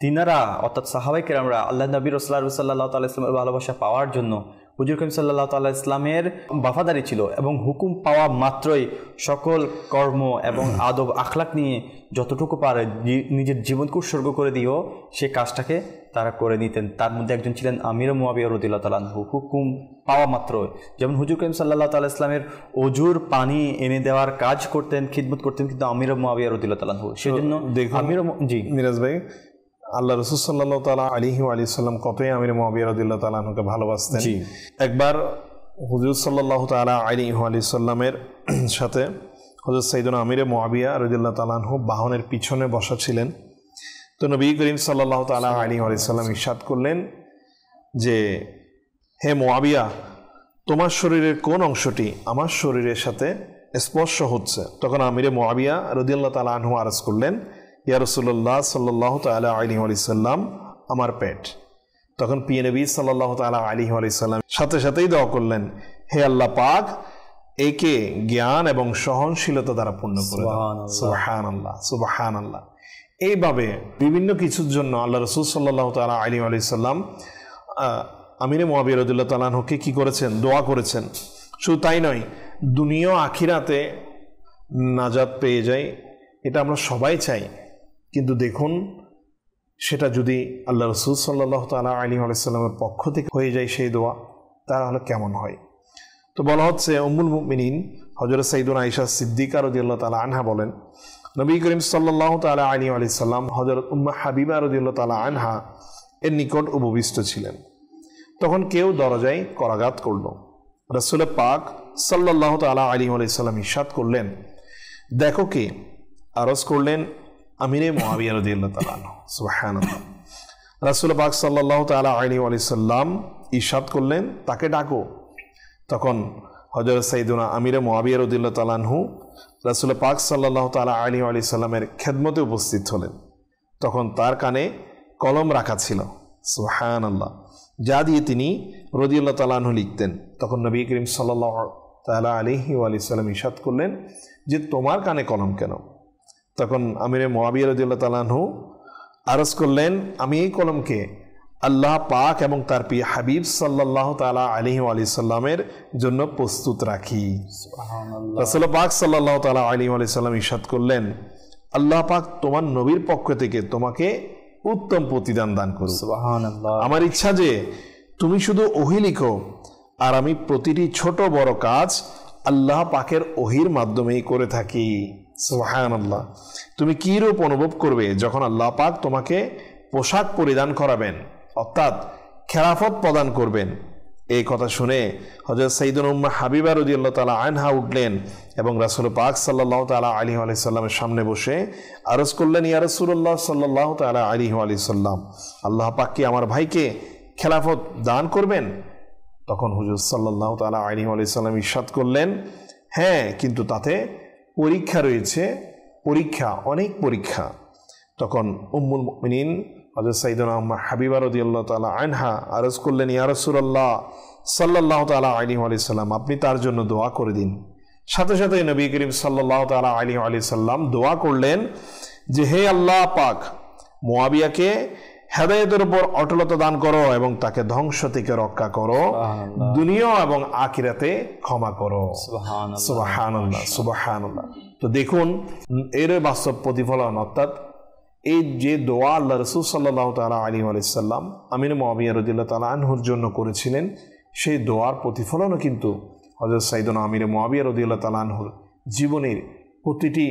তিনারা অর্থাৎ সাহাবায়ে কেরামরা আল্লাহ নবী রাসূলুল্লাহ সাল্লাল্লাহু আলাইহি ওয়াসাল্লামের ভালোবাসা পাওয়ার জন্য হুজুর করিম সাল্লাল্লাহু তাআলা ইসলামের বাফাদারি ছিল এবং হুকুম পাওয়া মাত্রই সকল কর্ম এবং আদব আখলাক নিয়ে যতটুকু পারে নিজের জীবনকে উৎসর্গ করে দিয়েও সে কাজটাকে তারা করে নিতেন। তার মধ্যে একজন ছিলেন আমির মুআবিয়া রাদিয়াল্লাহু তাআলা আনহু। হুকুম পাওয়া মাত্র যেমন হুজুর করিম সাল্লাল্লাহু তাআলা ইসলামের অজুর পানি এনে দেওয়ার কাজ করতেন, খিদমত করতেন কিন্তু আমির মুআবিয়া রাদিয়াল্লাহু তাআলা আনহু। সেজন্য আমির জি মিরাজ ভাই, আল্লাহ রাসূল সাল্লাল্লাহু তাআলা আলাইহি ওয়া সাল্লাম কতই আমির মুআবিয়া রাদিয়াল্লাহু তাআলা আনহুকে ভালোবাসতেন। একবার হুজুর সাল্লাল্লাহু তাআলা আলাইহি ওয়া সাল্লামের সাথে হযরত সাইয়েদনা আমির মুআবিয়া রাদিয়াল্লাহু তাআলা আনহু বাহনের পিছনে বসা ছিলেন। তো নবী করিম সাল্লাল্লাহু তাআলা আলাইহি ওয়া সাল্লাম ইরশাদ করলেন যে, হে মুআবিয়া, তোমার শরীরের কোন অংশটি আমার শরীরের সাথে স্পর্শ হচ্ছে? তখন আমির মুআবিয়া রাদিয়াল্লাহু তাআলা আনহু আরজ করলেন, ইয়া রাসূলুল্লাহ সাল্লাল্লাহু তাআলা আলাইহি ওয়া সাল্লাম, আমার পেট। তখন প্রিয় নবী সাল্লাল্লাহু তাআলা আলাইহি ওয়া সাল্লাম সাথে সাথেই দোয়া করলেন, হে আল্লাহ পাক, একে জ্ঞান এবং সহনশীলতা দ্বারা পূর্ণ করে দাও। সুবহানাল্লাহ, সুবহানাল্লাহ। এইভাবে বিভিন্ন কিছুর জন্য আল্লাহ রাসূল সাল্লাল্লাহু তাআলা আলাইহি ওয়া সাল্লাম আমির মুআবিয়া রাদিয়াল্লাহু তাআলা আনহুকে কি করেছেন? দোয়া করেছেন। শুধু তাই নয়, দুনিয়া আখিরাতে নাজাত পেয়ে যায়, এটা আমরা সবাই চাই। কিন্তু দেখুন, সেটা যদি আল্লাহ রাসূল সাল্লাল্লাহু তাআলা আলাইহি ওয়া সাল্লামের পক্ষ থেকে হয়ে যায় সেই দোয়া, তাহলে কেমন হয়? তো বলা হচ্ছে, উম্মুল মুমিনিন হযরত সাইয়েদুনা আয়েশা সিদ্দিকা রাদিয়াল্লাহু তাআলা আনহা বলেন, নবী করিম সাল্লাল্লাহু তাআলা আলাইহি ওয়া সাল্লাম হযরত উম্মে হাবিবা রাদিয়াল্লাহু তাআলা আনহা এর নিকট উপবিষ্ট ছিলেন। তখন কেউ দরজায় করাঘাত করল। রাসূল পাক সাল্লাল্লাহু তাআলা আলাইহি ওয়া সাল্লাম ইরশাদ করলেন, দেখো কে? আরজ করলেন, আমিরে মুআবিয়া রাদিয়াল্লাহু তাআলা আনহু। সুবহানাল্লাহ। রাসূল পাক সাল্লাল্লাহু তাআলা আলাইহি ওয়া সাল্লাম ইরশাদ করলেন, তাকে ডাকো। তখন হযরত সাইয়্যিদুনা আমিরে মুআবিয়া রাদিয়াল্লাহু তাআলা আনহু রাসূল পাক সাল্লাল্লাহু তাআলা আলাইহি ওয়া সাল্লামের খেদমতে উপস্থিত হলেন। তখন তার কানে কলম রাখা ছিল, সুবহানাল্লাহ, যা দিয়ে তিনি রাদিয়াল্লাহু তাআলা আনহু লিখতেন। তখন নবী করিম সাল্লাল্লাহু তাআলা আলাইহি ওয়া সাল্লাম ইরশাদ করলেন যে তোমার কানে কলম কেন? তখন আমিরে মুআবিয়া রাদিয়াল্লাহু তাআলা আনহু আরজ করলেন, আমি এই কলমকে আল্লাহ পাক এবং তার প্রিয় হাবিব সাল্লাল্লাহু তাআলা আলাইহি ওয়া সাল্লামের জন্য প্রস্তুত রাখি। রাসূল পাক সাল্লাল্লাহু তাআলা আলাইহি ওয়া সাল্লাম ইরশাদ করলেন, আল্লাহ পাক তোমার নবীর পক্ষ থেকে তোমাকে উত্তম প্রতিদান দান করুন। সুবহানাল্লাহ। আমার ইচ্ছা যে তুমি শুধু ওহী লিখো, আর আমি প্রতিটি ছোট বড় কাজ আল্লাহ পাকের ওহীর মাধ্যমেই করে থাকি। সুবহানাল্লাহ। তুমি কি রূপ অনুভব করবে যখন আল্লাহ পাক তোমাকে পোশাক পরিধান করাবেন, অর্থাৎ খেলাফত প্রদান করবেন। এই কথা শুনে হযরত সাইয়্যিদুনা উম্মে হাবিবা রাদিয়াল্লাহু তাআলা আনহা উঠলেন এবং রাসূল পাক সাল্লাল্লাহু তাআলা আলাইহি ওয়া সাল্লামের সামনে বসে আরজ করলেন, ইয়া রাসূলুল্লাহ সাল্লাল্লাহু তাআলা আলাইহি ওয়া সাল্লাম, আল্লাহ পাক কি আমার ভাইকে খেলাফত দান করবেন? তখন হুজুর সাল্লাল্লাহু তাআলা আলাইহি ওয়া সাল্লাম ইরশাদ করলেন, হ্যাঁ, কিন্তু তাতে পরীক্ষা রয়েছে, পরীক্ষা, অনেক পরীক্ষা। তখন উম্মুল মুমিনিন হযরত সাইয়্যিদুনা উম্মে হাবিবা রাদিয়াল্লাহু তাআলা আনহা আরজ করলেন, ইয়া রাসূলুল্লাহ সাল্লাল্লাহু তাআলা আলাইহি ওয়া সাল্লাম, আপনি তার জন্য দোয়া করে দিন। সাথে সাথে নবী করিম সাল্লাল্লাহু তাআলা আলাইহি ওয়া সাল্লাম দোয়া করলেন যে, হে আল্লাহ পাক, মুআবিয়াকে হেদায়েতের উপর অটলতা দান করো এবং তাকে ধ্বংস থেকে রক্ষা করো, দুনিয়া এবং আখিরাতে ক্ষমা করো। সুবহানাল্লাহ, সুবহানাল্লাহ। তো দেখুন এর বাস্তব প্রতিফলন, অর্থাৎ এই যে দোয়া আল্লাহ রাসূল সাল্লাল্লাহু তাআলা আলাইহি ওয়া সাল্লাম আমির মুআবিয়া রাদিয়াল্লাহু তাআলা আনহুর জন্য করেছিলেন, সেই দোয়ার প্রতিফলনও কিন্তু হযরত সাইয়্যিদুনা আমির মুআবিয়া রাদিয়াল্লাহু তাআলা আনহুর জীবনের প্রতিটি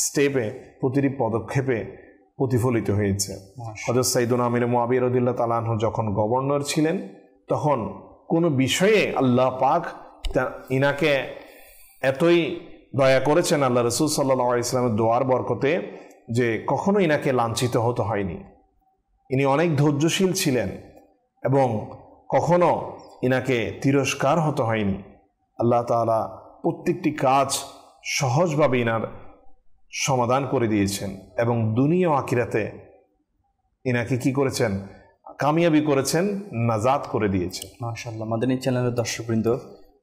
স্টেপে, প্রতিটি পদক্ষেপে প্রতিফলিত হয়েছে। হযরত সাইয়্যিদুনা আমির মুআবিয়া রাদিয়াল্লাহু তাআলা আনহু যখন গভর্নর ছিলেন, তখন কোনো বিষয়ে আল্লাহ পাক ইনাকে এতই দয়া করেছেন আল্লাহ রাসূল সাল্লাল্লাহু আলাইহি ওয়াসাল্লামের দোয়ার বরকতে যে কখনো ইনাকে লাঞ্ছিত হতে হয়নি। ইনি অনেক ধৈর্যশীল ছিলেন এবং কখনো ইনাকে তিরস্কার হতে হয়নি। আল্লাহ তাআলা প্রত্যেকটি কাজ সহজভাবে ইনার সমাধান করে দিয়েছেন এবং দুনিয়া ও আখিরাতে ইনাকে কি করেছেন? কামিয়াবি করেছেন, নাজাত করে দিয়েছেন। মাশাআল্লাহ। মাদানী চ্যানেলের দর্শকবৃন্দ,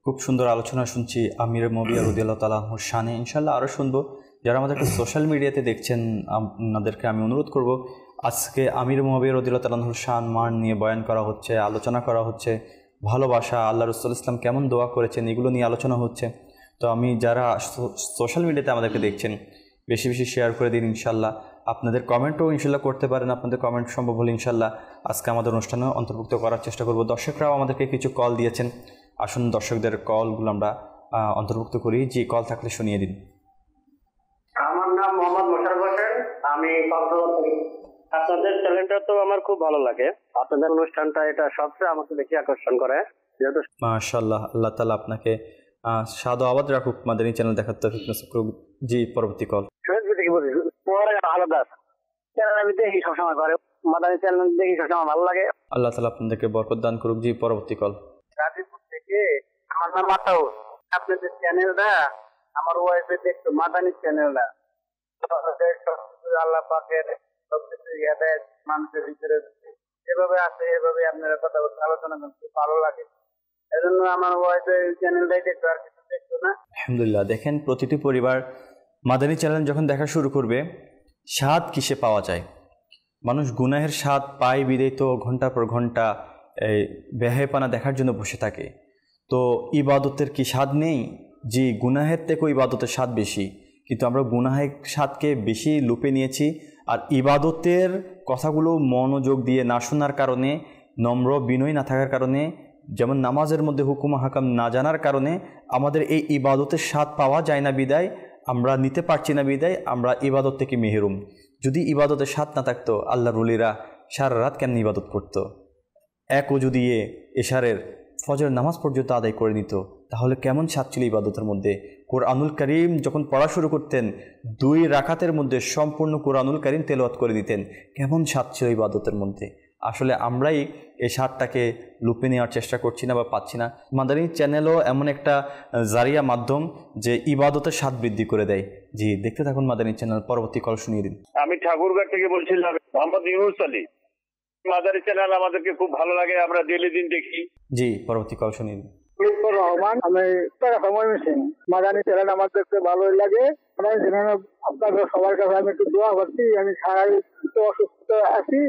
খুব সুন্দর আলোচনা শুনছি আমির মুআবিয়া রাদিয়াল্লাহু তাআলা আনহুর শানে। ইনশাআল্লাহ আরও শুনবো। যারা আমাদেরকে সোশ্যাল মিডিয়াতে দেখছেন, আপনাদেরকে আমি অনুরোধ করব, আজকে আমির মুআবিয়া রাদিয়াল্লাহু তাআলা আনহুর শান মান নিয়ে বয়ান করা হচ্ছে, আলোচনা করা হচ্ছে, ভালোবাসা, আল্লাহ রাসূল ইসলাম কেমন দোয়া করেছেন, এগুলো নিয়ে আলোচনা হচ্ছে। তো আমি যারা সোশ্যাল মিডিয়াতে আমাদেরকে দেখছেন, বেশি বেশি শেয়ার করে দিন ইনশাআল্লাহ। আপনাদের কমেন্টও ইনশাআল্লাহ করতে পারেন, আপনাদের কমেন্ট সম্ভব হলে ইনশাআল্লাহ আজকে আমাদের অনুষ্ঠানে অন্তর্ভুক্ত করার চেষ্টা করব। দর্শকরাও আমাদেরকে কিছু কল দিয়েছেন, আসুন দর্শকদের কলগুলো আমরা অন্তর্ভুক্ত করি। যে কল থাকলে শুনিয়ে দিন। আমার নাম মোহাম্মদ মোশাররফ হোসেন, আমি আপনাদের চ্যানেলটা তো আমার খুব ভালো লাগে, আপনাদের অনুষ্ঠানটা এটা সবচেয়ে আমাকে বেশি আকর্ষণ করে। মাশাআল্লাহ, আল্লাহ তাআলা আপনাকে সাদু আবাদ রাখুক, মাদানী চ্যানেল দেখার তৌফিক নসিব করুক। জি, পরবর্তী কল। আলাদা চ্যানেল আমি দেখি সবসময় করে, মাদানী চ্যানেল দেখি সবসময় ভালো লাগে। আল্লাহ তাআলা আপনাদেরকে বরকত দান করুক। জি, পরবর্তী কল। গাজীপুর থেকে, আমার নাম আতাউর। আপনাদের চ্যানেলটা আমার ওয়াইফে দেখতো, মাদানী চ্যানেলটা আল্লাহ পাকের সবকিছু হেদায়েত মানুষের ভিতরে এভাবে আছে, এভাবে আপনারা কথা বলতে আলোচনা করতে ভালো লাগে, এজন্য আমার ওয়াইফে চ্যানেলটাই দেখতো, আর কিছু দেখতো না। আলহামদুলিল্লাহ। দেখেন, প্রতিটি পরিবার মাদানী চ্যানেল যখন দেখা শুরু করবে, স্বাদ কিসে পাওয়া যায়? মানুষ গুনাহের স্বাদ পায় বিদেই তো ঘন্টা পর ঘন্টা এই বেহায়াপনা দেখার জন্য বসে থাকে। তো ইবাদতের কি স্বাদ নেই? জি, গুনাহের থেকেও ইবাদতের স্বাদ বেশি, কিন্তু আমরা গুনাহের স্বাদকে বেশি লুপে নিয়েছি। আর ইবাদতের কথাগুলো মনোযোগ দিয়ে না শোনার কারণে, নম্র বিনয় না থাকার কারণে, যেমন নামাজের মধ্যে হুকুম হাকাম না জানার কারণে আমাদের এই ইবাদতের স্বাদ পাওয়া যায় না বিদায়, আমরা নিতে পারছি না বিদায় আমরা ইবাদত থেকে মেহরুম। যদি ইবাদতের স্বাদ না থাকতো, আল্লাহর ওলিরা সারা রাত কেন ইবাদত করতো? এক ওযু দিয়ে এশারের ফজর নামাজ পর্যন্ত আদায় করে নিত, তাহলে কেমন স্বাদ ছিল ইবাদতের মধ্যে? কোরআনুল কারীম যখন পড়া শুরু করতেন, 2 রাকাতের মধ্যে সম্পূর্ণ কোরআনুল কারীম তেলাওয়াত করে দিতেন, কেমন স্বাদ ছিল ইবাদতের মধ্যে? আসলে আমরাই এই স্বাদটাকে লুপে নেওয়ার চেষ্টা করছি না বা পাচ্ছি না। মাদানী চ্যানেলও এমন একটা জারিয়া মাধ্যম যে ইবাদতের স্বাদ বৃদ্ধি করে দেয়। জি, দেখতে থাকুন মাদানী চ্যানেল। পরবর্তী কল শুনিয়ে দিন। আমি ঠাকুরগাঁও থেকে বলছিলাম, মোহাম্মদ ইউনুস আলী। মাদানী চ্যানেল আমাদেরকে খুব ভালো লাগে, আমরা ডেইলি দিন দেখি। জি, পরবর্তী কল শুনিয়ে দিন। রহমান, আমি মাদানী চ্যানেল আমার দেখতে ভালোই লাগে। আপনাদের সবার কাছে আমি একটু দোয়া করছি, আমি সারাই অসুস্থ আছি,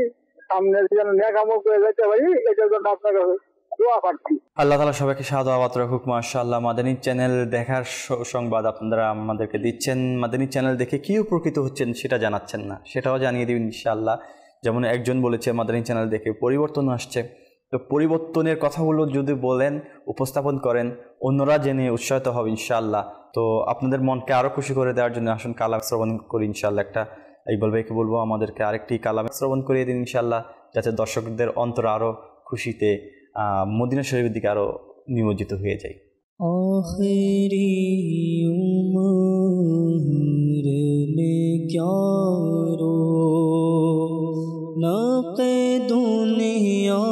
সামনে যেন নেক আমল করে যেতে পারি, এটার জন্য আপনার কাছে দোয়া করছি। আল্লাহ তাআলা সবাইকে শাহাদ আবাদ রাখুক। মাশাআল্লাহ, মাদানী চ্যানেল দেখার সংবাদ আপনারা আমাদেরকে দিচ্ছেন। মাদানী চ্যানেল দেখে কি উপকৃত হচ্ছেন সেটা জানাচ্ছেন না, সেটাও জানিয়ে দিবেন ইনশাআল্লাহ। যেমন একজন বলেছে মাদানী চ্যানেল দেখে পরিবর্তন আসছে, তো পরিবর্তনের কথাগুলো যদি বলেন, উপস্থাপন করেন, অন্যরা জেনে উৎসাহিত হবে ইনশাআল্লাহ। তো আপনাদের মনকে আরও খুশি করে দেওয়ার জন্য আসুন কালাম শ্রবণ করি ইনশাআল্লাহ। একটা ইকবাল ভাইকে বলবো আমাদেরকে আরেকটি কালাম শ্রবণ করিয়ে দিন ইনশাআল্লাহ, যাতে দর্শকদের অন্তর আরও খুশিতে মদিনা শরীফের দিকে আরও নিমজ্জিত হয়ে যায়। आखिरी उम्र में क्या रो नक़ दुनिया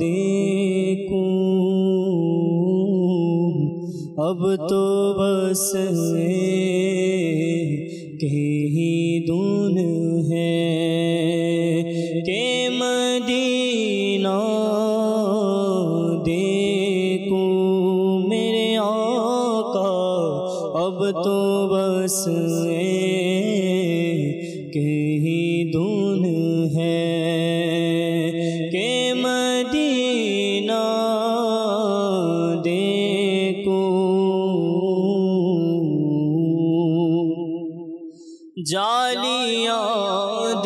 देखूं, अब तो बस ही धुन है कि मदीना देखूं मेरे आका, अब तो बस ही धुन है कि मदीना देखूं। जालियां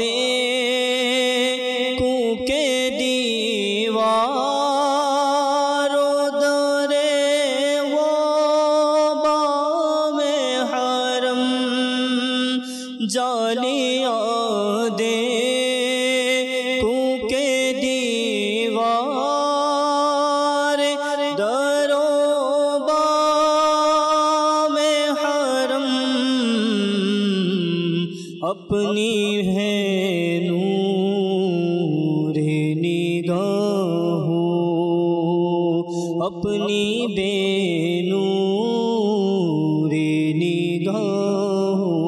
देखूं के दीवारों दरे वो बामे हरम, जालियां देखूं के दीवार दरों बामे हरम, अपनी है नूर निगाहों, अपनी बेनूर निगाहों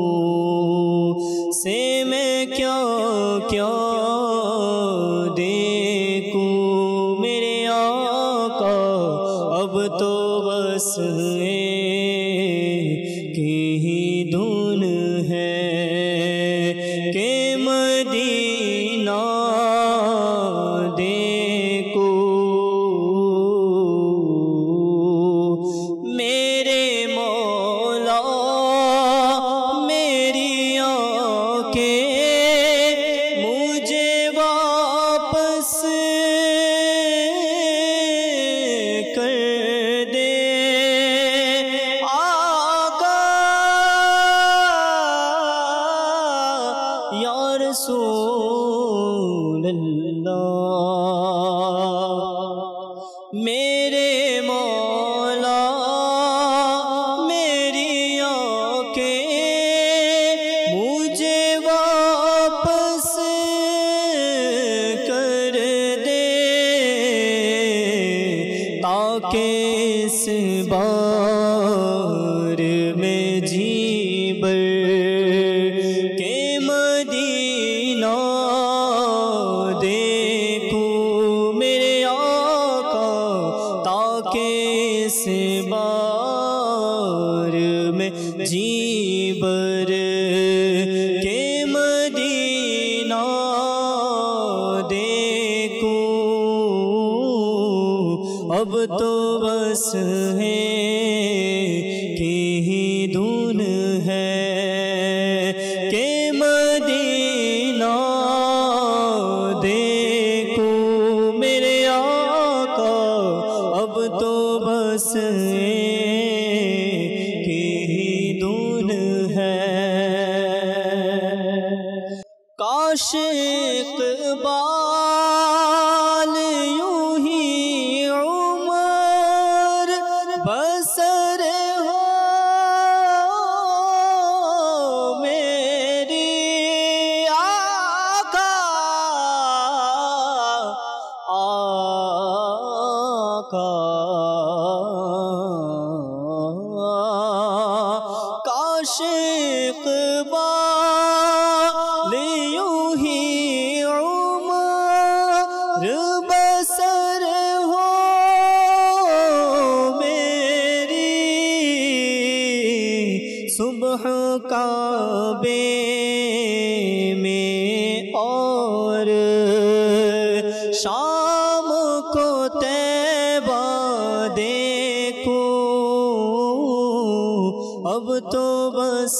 से मैं क्या क्या देखूं मेरे आका, अब तो बस की ही धुन है कि मदीना देखूं। मेरे मौला मेरी आंखें मुझे वापस कर दे आका, या रसूल अल्लाह। मेरे मौला मेरी आंखें मुझे वापस कर दे, ताकि इस बार में जी भर के मदीना देखूं मेरे आका, ताकि इस बार में जी भर के मदीना देखूं, अब तो बस की ही धुन है कि मदीना देखूं मेरे आका, अब तो बस की ही धुन है। काश इक़बाल यूं ही उम्र बसर हो मेरी आका, आका काश इक़बाल यूं ही उम्र बसर हो मेरी सुबह काबे में और शाम को तैबा देखूं अब तो बस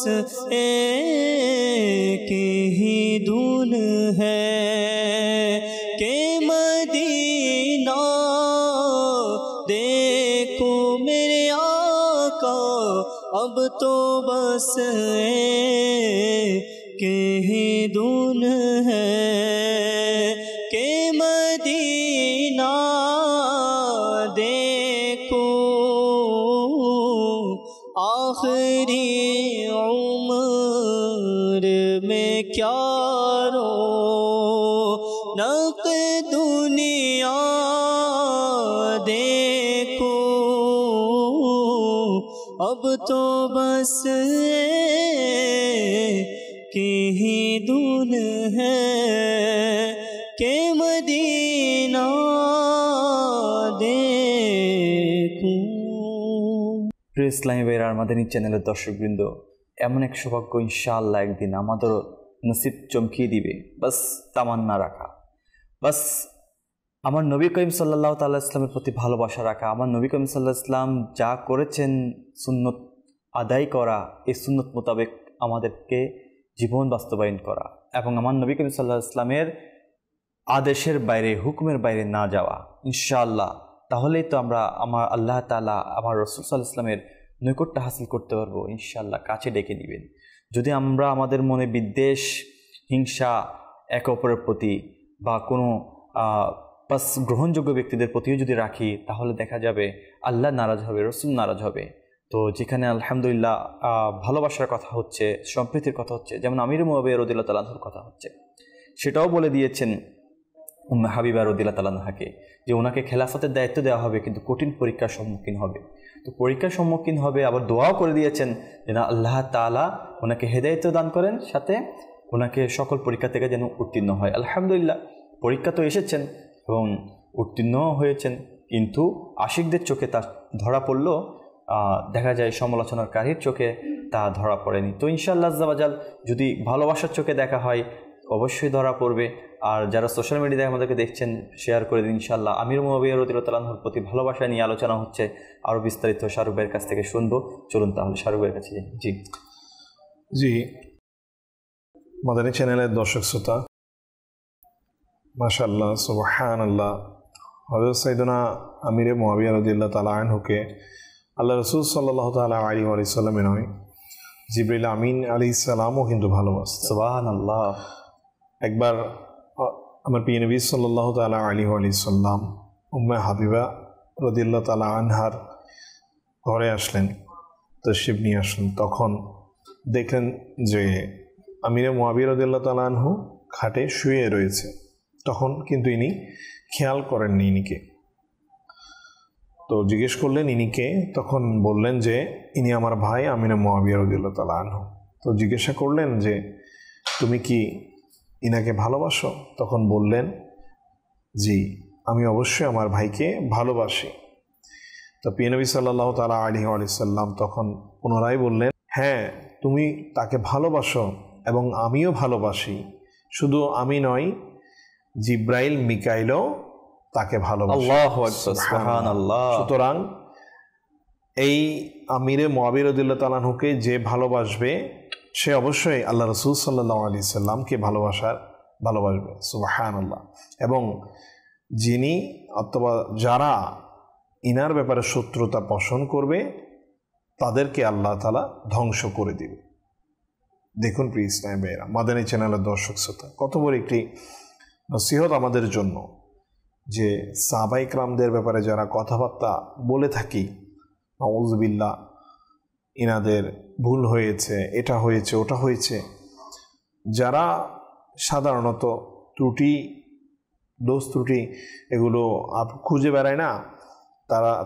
एक ही धुन है कि मदीना देखो मेरे आका अब तो बस एक ही धुन है कि मदीना देखो आखिरी उम्र में क्या रो नक दुनिया देखो अब तो बस की ही धुन है के मदीना देखूं। প্রিয় ইসলামী ভাইরা আর মাদানী চ্যানেলের দর্শকবৃন্দ, এমন এক সৌভাগ্য ইনশাআল্লাহ একদিন আমাদেরও নসিব চমকিয়ে দিবে। বাস তামান্না রাখা, বাস আমার নবী করিম সাল্লাল্লাহু তাআলা ইসলামের প্রতি ভালোবাসা রাখা, আমার নবী করিম সাল্লাল্লাহু ইসলাম যা করেছেন সুন্নত আদায় করা, এই সুন্নত মোতাবেক আমাদেরকে জীবন বাস্তবায়ন করা এবং আমার নবী করিম সাল্লাল্লাহু ইসলামের আদেশের বাইরে, হুকুমের বাইরে না যাওয়া ইনশাআল্লাহ। তাহলেই তো আমরা আমার আল্লাহ তাআলা আমার রাসূল সাল্লাল্লাহু আলাইহি ওয়াসাল্লামের নৈকট্য হাসিল করতে পারবো ইনশাআল্লাহ, কাছে ডেকে নেবেন। যদি আমরা আমাদের মনে বিদ্বেষ, হিংসা একে অপরের প্রতি বা কোনো বাস গ্রহণযোগ্য ব্যক্তিদের প্রতিও যদি রাখি, তাহলে দেখা যাবে আল্লাহ নারাজ হবে, রাসূল নারাজ হবে। তো যেখানে আলহামদুলিল্লাহ ভালোবাসার কথা হচ্ছে, সম্প্রীতির কথা হচ্ছে, যেমন আমির মুআবিয়া রাদিয়াল্লাহু তাআলা আনহুর কথা হচ্ছে, সেটাও বলে দিয়েছেন উম্মে হাবিবা রাদিয়াল্লাহু তাআলা আনহাকে যে ওনাকে খেলাফতের দায়িত্ব দেওয়া হবে, কিন্তু কঠিন পরীক্ষার সম্মুখীন হবে। তো পরীক্ষার সম্মুখীন হবে, আবার দোয়াও করে দিয়েছেন যে না আল্লাহ তাআলা ওনাকে হেদায়েত দান করেন, সাথে ওনাকে সকল পরীক্ষা থেকে যেন উত্তীর্ণ হয়। আলহামদুলিল্লাহ পরীক্ষা তো এসেছেন এবং উত্তীর্ণও হয়েছেন, কিন্তু আশিকদের চোখে তা ধরা পড়লো, দেখা যায় সমালোচনাকারীর চোখে তা ধরা পড়েনি। তো ইনশাআল্লাহ আজ্জা ওয়াজাল যদি ভালোবাসার চোখে দেখা হয় অবশ্যই ধরা পড়বে। আর যারা সোশ্যাল মিডিয়ায় আমাদেরকে দেখছেন শেয়ার করে দিন ইনশাআল্লাহ। আমির মুআবিয়া রাদিয়াল্লাহু তাআলা আনহুর প্রতি ভালোবাসা নিয়ে আলোচনা হচ্ছে, আরও বিস্তারিত শাহরুখ ভাইয়ের কাছ থেকে শুনবো। চলুন তাহলে শাহরুখ ভাইয়ের কাছে যাই। জি মাদানী চ্যানেলের দর্শক শ্রোতা, মাশাআল্লাহ সুবহানাল্লাহ, হযরত সাইয়েদনা আমির মুআবিয়া রাদিয়াল্লাহু তাআলা আনহুকে আল্লাহ রাসূল সাল্লাল্লাহু তাআলা আলাইহি ওয়া সাল্লাম নয়, জিবরিল আমিন আলাইহিস সালামও কিন্তু ভালোবাসতেন। সুবহানাল্লাহ। একবার আমার প্রিয় নবী সাল্লাল্লাহু তাআলা আলাইহি ওয়া সাল্লাম উম্মে হাবিবা রাদিয়াল্লাহু তাআলা আনহার ঘরে আসলেন, তাশরিফ নিয়ে আসলেন। তখন দেখলেন যে আমির মুআবিয়া রাদিয়াল্লাহু তাআলা আনহু খাটে শুয়ে রয়েছে। তখন কিন্তু ইনি খেয়াল করেননি ইনিকে, তো জিজ্ঞেস করলেন ইনিকে, তখন বললেন যে ইনি আমার ভাই আমির মুআবিয়া রাদিয়াল্লাহু তাআলা আনহু। তো জিজ্ঞাসা করলেন যে তুমি কি ইনাকে ভালোবাসো? তখন বললেন জি, আমি অবশ্যই আমার ভাইকে ভালোবাসি। তো প্রিয় নবী সাল্লাল্লাহু তাআলা আলাইহি ওয়া সাল্লাম তখন পুনরায় বললেন, হ্যাঁ তুমি তাকে ভালোবাসো এবং আমিও ভালোবাসি, শুধু আমি নয় জিব্রাইল মিকাইলও তাকে ভালোবাসে। আল্লাহু আকবার, সুবহানাল্লাহ। সুতরাং এই আমিরে মুআবিয়া রাদিয়াল্লাহু তাআলা আনহুকে যে ভালোবাসবে সে অবশ্যই আল্লাহ রাসূল সাল্লাল্লাহু আলাইহি সাল্লামকে ভালোবাসবে। সুবহানাল্লাহ। এবং যিনি অথবা যারা ইনার ব্যাপারে শত্রুতা পোষণ করবে তাদেরকে আল্লাহ তাআলা ধ্বংস করে দিবে। দেখুন প্রিয় ইসলামী ভাইয়েরা, মাদানী চ্যানেলের দর্শক শ্রোতা, কত বড় একটি নসিহত আমাদের জন্য যে সাহাবায়ে কেরামদের ব্যাপারে যারা কথাবার্তা বলে থাকি, নাউযুবিল্লাহ, ইনাদের ভুল হয়েছে, এটা হয়েছে, ওটা হয়েছে, যারা সাধারণত দোষ ত্রুটি এগুলো খুঁজে বেড়ায় না,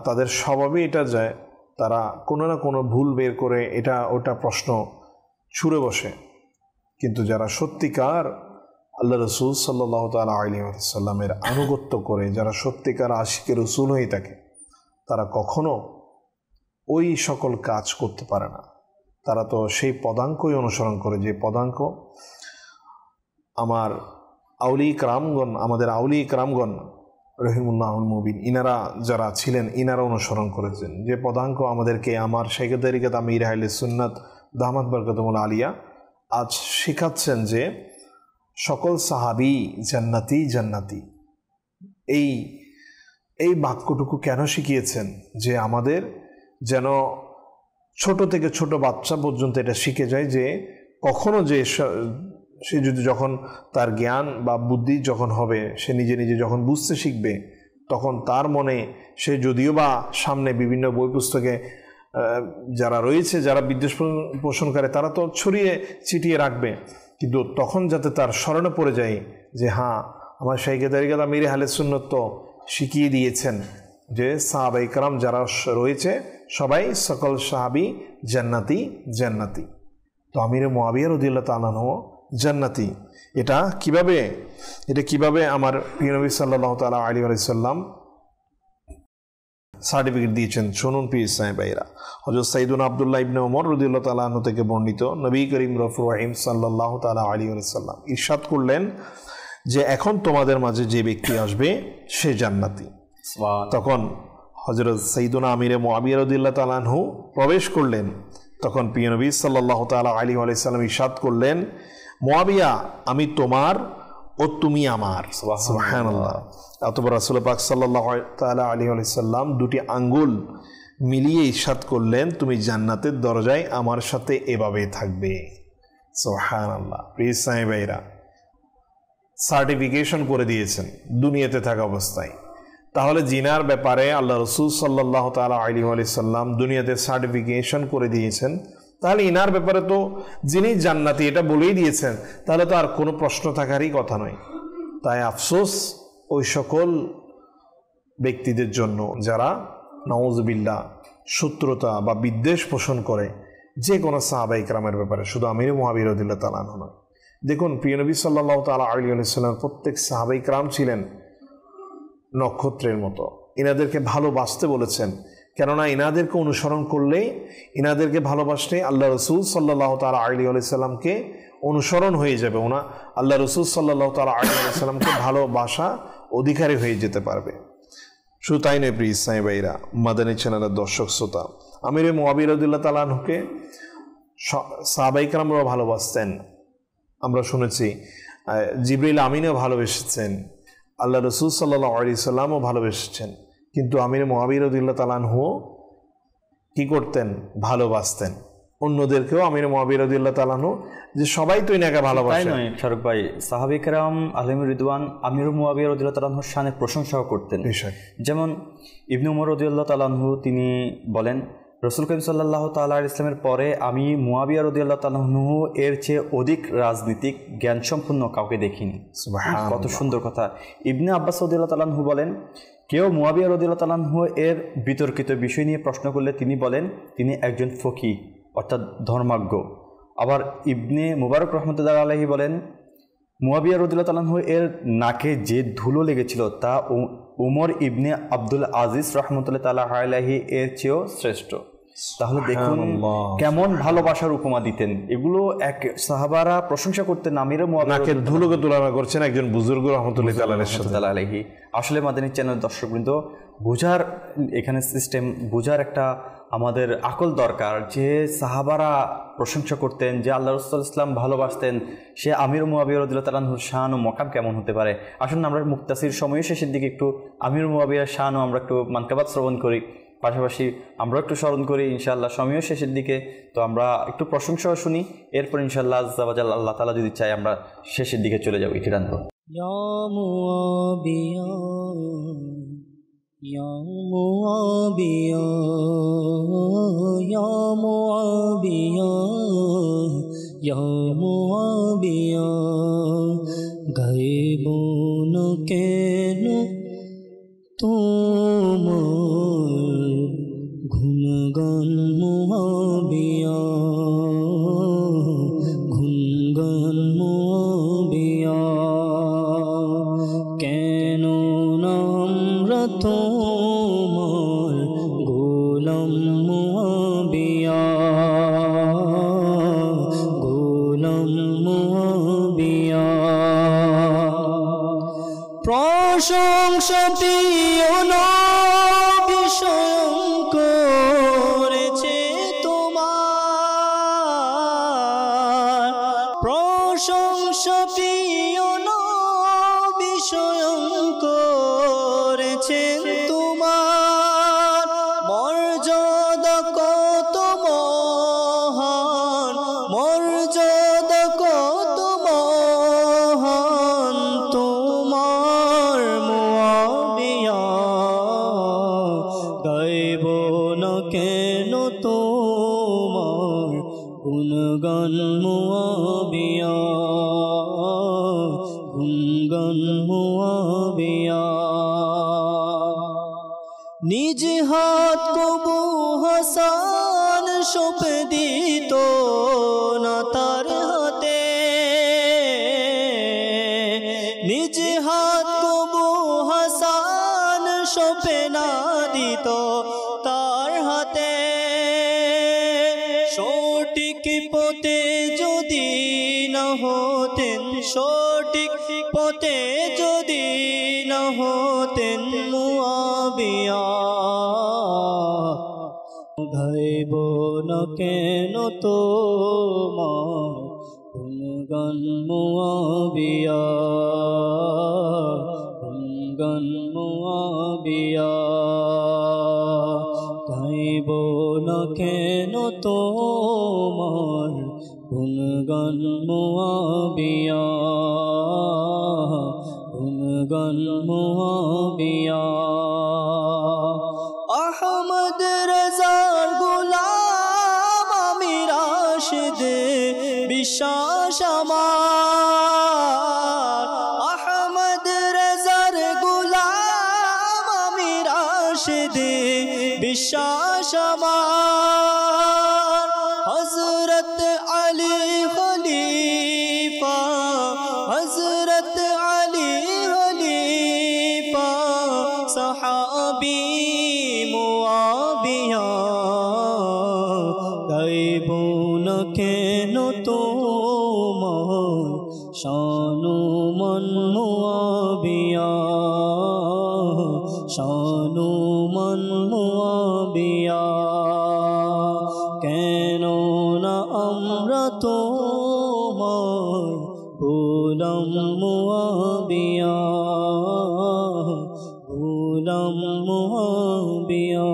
তাদের স্বভাবে এটা যায়, তারা কোনো না কোনো ভুল বের করে এটা ওটা প্রশ্ন ছুঁড়ে বসে। কিন্তু যারা সত্যিকার আল্লাহ রসুল সাল্লাল্লাহু তাআলা আলাইহি ওয়াসাল্লামের আনুগত্য করে, যারা সত্যিকার আশিকে রসুল হয়ে থাকে, তারা কখনো ওই সকল কাজ করতে পারে না। তারা তো সেই পদাঙ্কই অনুসরণ করে, যে পদাঙ্ক আমার আমাদের আউলি ইকরামগণ রহিমুল্লাহুল মুবিন ইনারা যারা ছিলেন, ইনারা অনুসরণ করেছেন, যে পদাঙ্ক আমাদেরকে আমার শাইখ তরিকত আমির আহলে সুন্নাত দামাত বরকাতুল আলিয়া আজ শেখাচ্ছেন যে সকল সাহাবী জান্নাতি জান্নাতি। এই বাক্যটুকু কেন শিখিয়েছেন? যে আমাদের যেন ছোট থেকে ছোট বাচ্চা পর্যন্ত এটা শিখে যায় যে কখনো যে সে যদি যখন তার জ্ঞান বা বুদ্ধি যখন হবে, সে নিজে নিজে যখন বুঝতে শিখবে, তখন তার মনে সে যদিও বা সামনে বিভিন্ন বই পুস্তকে যারা রয়েছে, যারা বিদ্বেষ পোষণ করে, তারা তো ছড়িয়ে ছিটিয়ে রাখবে, কিন্তু তখন যাতে তার স্মরণে পড়ে যায় যে হ্যাঁ, আমার শাইখ তরিকত আমির আহলে সুন্নাত তো শিখিয়ে দিয়েছেন যে সাহাবায়ে কেরাম যারা রয়েছে সবাই সকল সাহাবী জান্নাতি জান্নাতি। তো আমির মুআবিয়া রাদিয়াল্লাহু তাআলা আনহু জান্নাতি। এটা কিভাবে আমার প্রিয় নবী সাল্লাল্লাহু তাআলা আলাইহি ওয়াসাল্লাম সার্টিফিকেট দিয়েছেন, শুনুন প্রিয় সাহাবাইরা। হযরত সাইয়্যিদুনা আব্দুল্লাহ ইবনে ওমর রাদিয়াল্লাহু তাআলা আনহু থেকে বর্ণিত, নবী করিম রাফুর রহিম সাল্লাল্লাহু তাআলা আলাইহি ওয়াসাল্লাম ইরশাদ করলেন যে এখন তোমাদের মাঝে যে ব্যক্তি আসবে সে জান্নাতি। তখন হযরত সাইয়্যিদুনা আমির মুআবিয়া রাদিয়াল্লাহু তাআলা আনহু প্রবেশ করলেন। তখন প্রিয় নবী সাল্লাল্লাহু তাআলা আলাইহি ওয়াসাল্লাম ইরশাদ করলেন, মুআবিয়া, আমি তোমার ও তুমি আমার। সুবহানাল্লাহ। অতঃপর রাসূল পাক সাল্লাল্লাহু তাআলা আলাইহি ওয়াসাল্লাম দুটি আঙ্গুল মিলিয়ে ইরশাদ করলেন, তুমি জান্নাতের দরজায় আমার সাথে এভাবে থাকবে। সুবহানাল্লাহ। প্রিয় সাহাবাইরা, সার্টিফিকেশন করে দিয়েছেন দুনিয়াতে থাকা অবস্থায়। তাহলে জিনার ব্যাপারে আল্লাহ রসুল সাল্লাল্লাহু তাআলা আলাইহি ওয়াসাল্লাম দুনিয়াতে সার্টিফিকেশন করে দিয়েছেন, তাহলে ইনার ব্যাপারে তো যিনি জান্নাতি এটা বলেই দিয়েছেন, তাহলে তো আর কোনো প্রশ্ন থাকারই কথা নয়। তাই আফসোস ওই সকল ব্যক্তিদের জন্য যারা নাউযুবিল্লাহ শত্রুতা বা বিদ্বেষ পোষণ করে যে কোনো সাহাবায়ে কেরামের ব্যাপারে, শুধু আমির মুআবিয়া রাদিয়াল্লাহু তাআলা আনহু নয়। দেখুন, প্রিয় নবী সাল্লাল্লাহু তাআলা আলাইহি ওয়াসাল্লাম প্রত্যেক সাহাবায়ে কেরাম ছিলেন নক্ষত্রের মতো। ইনাদেরকে ভালোবাসতে বলেছেন, কেননা ইনাদেরকে অনুসরণ করলে, ইনাদেরকে ভালোবাসলে আল্লাহ রসুল সাল্লাল্লাহু তাআলা আলাইহি ওয়াসাল্লামকে অনুসরণ হয়ে যাবে। আল্লাহ রসুল সাল্লাল্লাহু তাআলা আলাইহি ওয়াসাল্লামকে ভালোবাসা অধিকারী হয়ে যেতে পারবে। শুধু তাই নয় প্রিয় সাহাবাইরা, মাদানী চ্যানেলের দর্শক শ্রোতা, আমির মুআবিয়া রাদিয়াল্লাহু তাআলা আনহুকে সাহাবায়ে কেরামরা ভালোবাসতেন। আমরা শুনেছি জিবরিল আমিনও ভালোবেসেছেন, আল্লাহ রসুল সাল্লাল্লাহু আলাইহি সাল্লামও ভালোবেসেছেন। কিন্তু আমির মুআবিয়া রাদিয়াল্লাহু তাআলা আনহু কি করতেন? ভালোবাসতেন অন্যদেরকেও। আমির মুআবিয়া রাদিয়াল্লাহু তাআলা আনহু যে সবাই তো ইনাকে ভালোবাসে। তাই নয় শাহরুখ ভাই, সাহাবায়ে কেরাম আলাইহিম রিদওয়ান আমির মুআবিয়া রাদিয়াল্লাহু তাআলা আনহুর শানে প্রশংসাও করতেন। যেমন ইবনে উমর রাদিয়াল্লাহু তাআলা আনহু তিনি বলেন, রাসূল করিম সাল্লাল্লাহু তাআলা আলাইহি ওয়াসাল্লামের পরে আমি মুআবিয়া রাদিয়াল্লাহু তাআলা আনহু এর চেয়ে অধিক রাজনীতিক জ্ঞান সম্পন্ন কাউকে দেখিনি। সুবহানাল্লাহ, কত সুন্দর কথা। ইবনে আব্বাস রাদিয়াল্লাহু তাআলা আনহু বলেন, কেউ মুআবিয়া রাদিয়াল্লাহু তাআলা আনহু এর বিতর্কিত বিষয় নিয়ে প্রশ্ন করলে তিনি বলেন তিনি একজন ফকিহ অর্থাৎ ধর্মজ্ঞ। আবার ইবনে মুবারক রাহমাতুল্লাহ আলাইহি বলেন, মুআবিয়া রাদিয়াল্লাহু তাআলা আনহু এর নাকে যে ধুলো লেগেছিল তা উমর ইবনে আব্দুল আজিজ রাহমাতুল্লাহ তাআলা আলাইহি এর চেয়েও শ্রেষ্ঠ। তাহলে দেখুন কেমন ভালোবাসার উপমা দিতেন। এগুলো এক সাহাবারা প্রশংসা করতেন। আমির মুআবিয়া নাকে ধুলোকে তুলনা করছেন একজন বুজুর্গ রাহমাতুল্লাহ তাআলা আলাইহি। আসলে মাদানী চ্যানেল দর্শকবৃন্দ, বোঝার এখানে সিস্টেম বোঝার একটা আমাদের আকল দরকার, যে সাহাবারা প্রশংসা করতেন, যে আল্লাহ রাসূল ইসলাম ভালোবাসতেন, সে আমির মুআবিয়া রাদিয়াল্লাহু তাআলা আনহুর শান ও মকাম কেমন হতে পারে। আসুন আমরা মুক্তাসির সময় শেষের দিকে একটু আমির মুআবিয়ার শান ও আমরা একটু মানকাবাত শ্রবণ করি, পাশাপাশি আমরা একটু স্মরণ করি ইনশাআল্লাহ। সময় শেষের দিকে তো আমরা একটু প্রশংসাও শুনি, এরপর ইনশাআল্লাহ আজ্জা ওয়া জাল্লা আল্লাহ তাআলা যদি চাই আমরা শেষের দিকে চলে যাব ইতিরান্ত। ইয়া মুআবিয়া ইয়া মুআবিয়া ইয়া মুআবিয়া ইয়া মুআবিয়া গায়বুন কেন তোমার তোমার গোলাম মুআবিয়া গোলাম মুআবিয়া প্রশংসা প্রিয় নবী স্বয়ং করেছে তোমার প্রশংসা প্রিয় নবী স্বয়ং করেছেন তোমার মর্যাদা কত মহান মর্যাদা কত মহান তোমার মুআবিয়া গাইব না কেন তোমার গুণগান মুআবিয়া গুণগান মুআবিয়া নিজ হাত কবু হাসান সঁপে দিত না তার হাতে নিজ হাত কবু হাসান সঁপে না দিত তার হাতে সঠিক পথে যদি না হতেন সঠিক পথে যদি না হতেন মুআবিয়া গাইব না কেন তোমার গুণগান মুআবিয়া গুণগান মুআবিয়া গাইব না কেন তোমার গুণগান মুআবিয়া গুণগান মুআবিয়া আহমদ রাজার গোলাম আমি রাশিদ বিশ্বাস আমার আহমদ রাজার গোলাম আমি রাশিদ বিশ্বাস আমার হযরত আলী খলিফা হযরত আলী খলিফা সাহাবী মুআবিয়া গাইব না কেন তোমার শানু মন মুআবিয়া শানু মন মুআবিয়া কেন না আমরা তোমার গোলাম মুআবিয়া গোলাম মুআবিয়া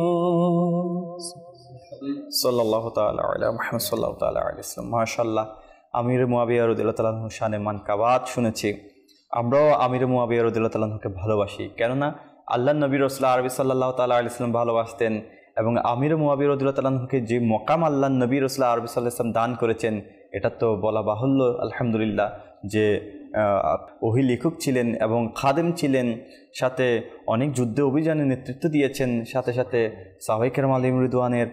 সাল্লাল্লাহু তাআলা আলা মুহাম্মদ সাল্লাল্লাহু তাআলা আলাইহি ওয়াসাল্লাম। মাশাআল্লাহ, আমির মুআবিয়া রাদিয়াল্লাহু তাআলা আনহু শানে মানকাবাত শুনেছি। আমরাও আমির মুআবিয়া রাদিয়াল্লাহু তাআলা আনহুকে ভালোবাসি, কেননা আল্লাহ নবী রাসূল আরবি সাল্লাল্লাহু তাআলা আলাইহি ওয়াসাল্লাম ভালোবাসতেন এবং আমির মুআবিয়া রাদিয়াল্লাহু তাআলা আনহুকে যে মকাম আল্লাহ নবী রাসূল আরবি সাল্লাল্লাহু আলাইহি ওয়াসাল্লাম দান করেছেন, এটা তো বলা বাহুল্য আলহামদুলিল্লাহ, যে ওহি লেখক ছিলেন এবং খাদেম ছিলেন, সাথে অনেক যুদ্ধে অভিযানে নেতৃত্ব দিয়েছেন, সাথে সাথে সাহাবায়ে কেরাম আলাইহিম রিদওয়ানের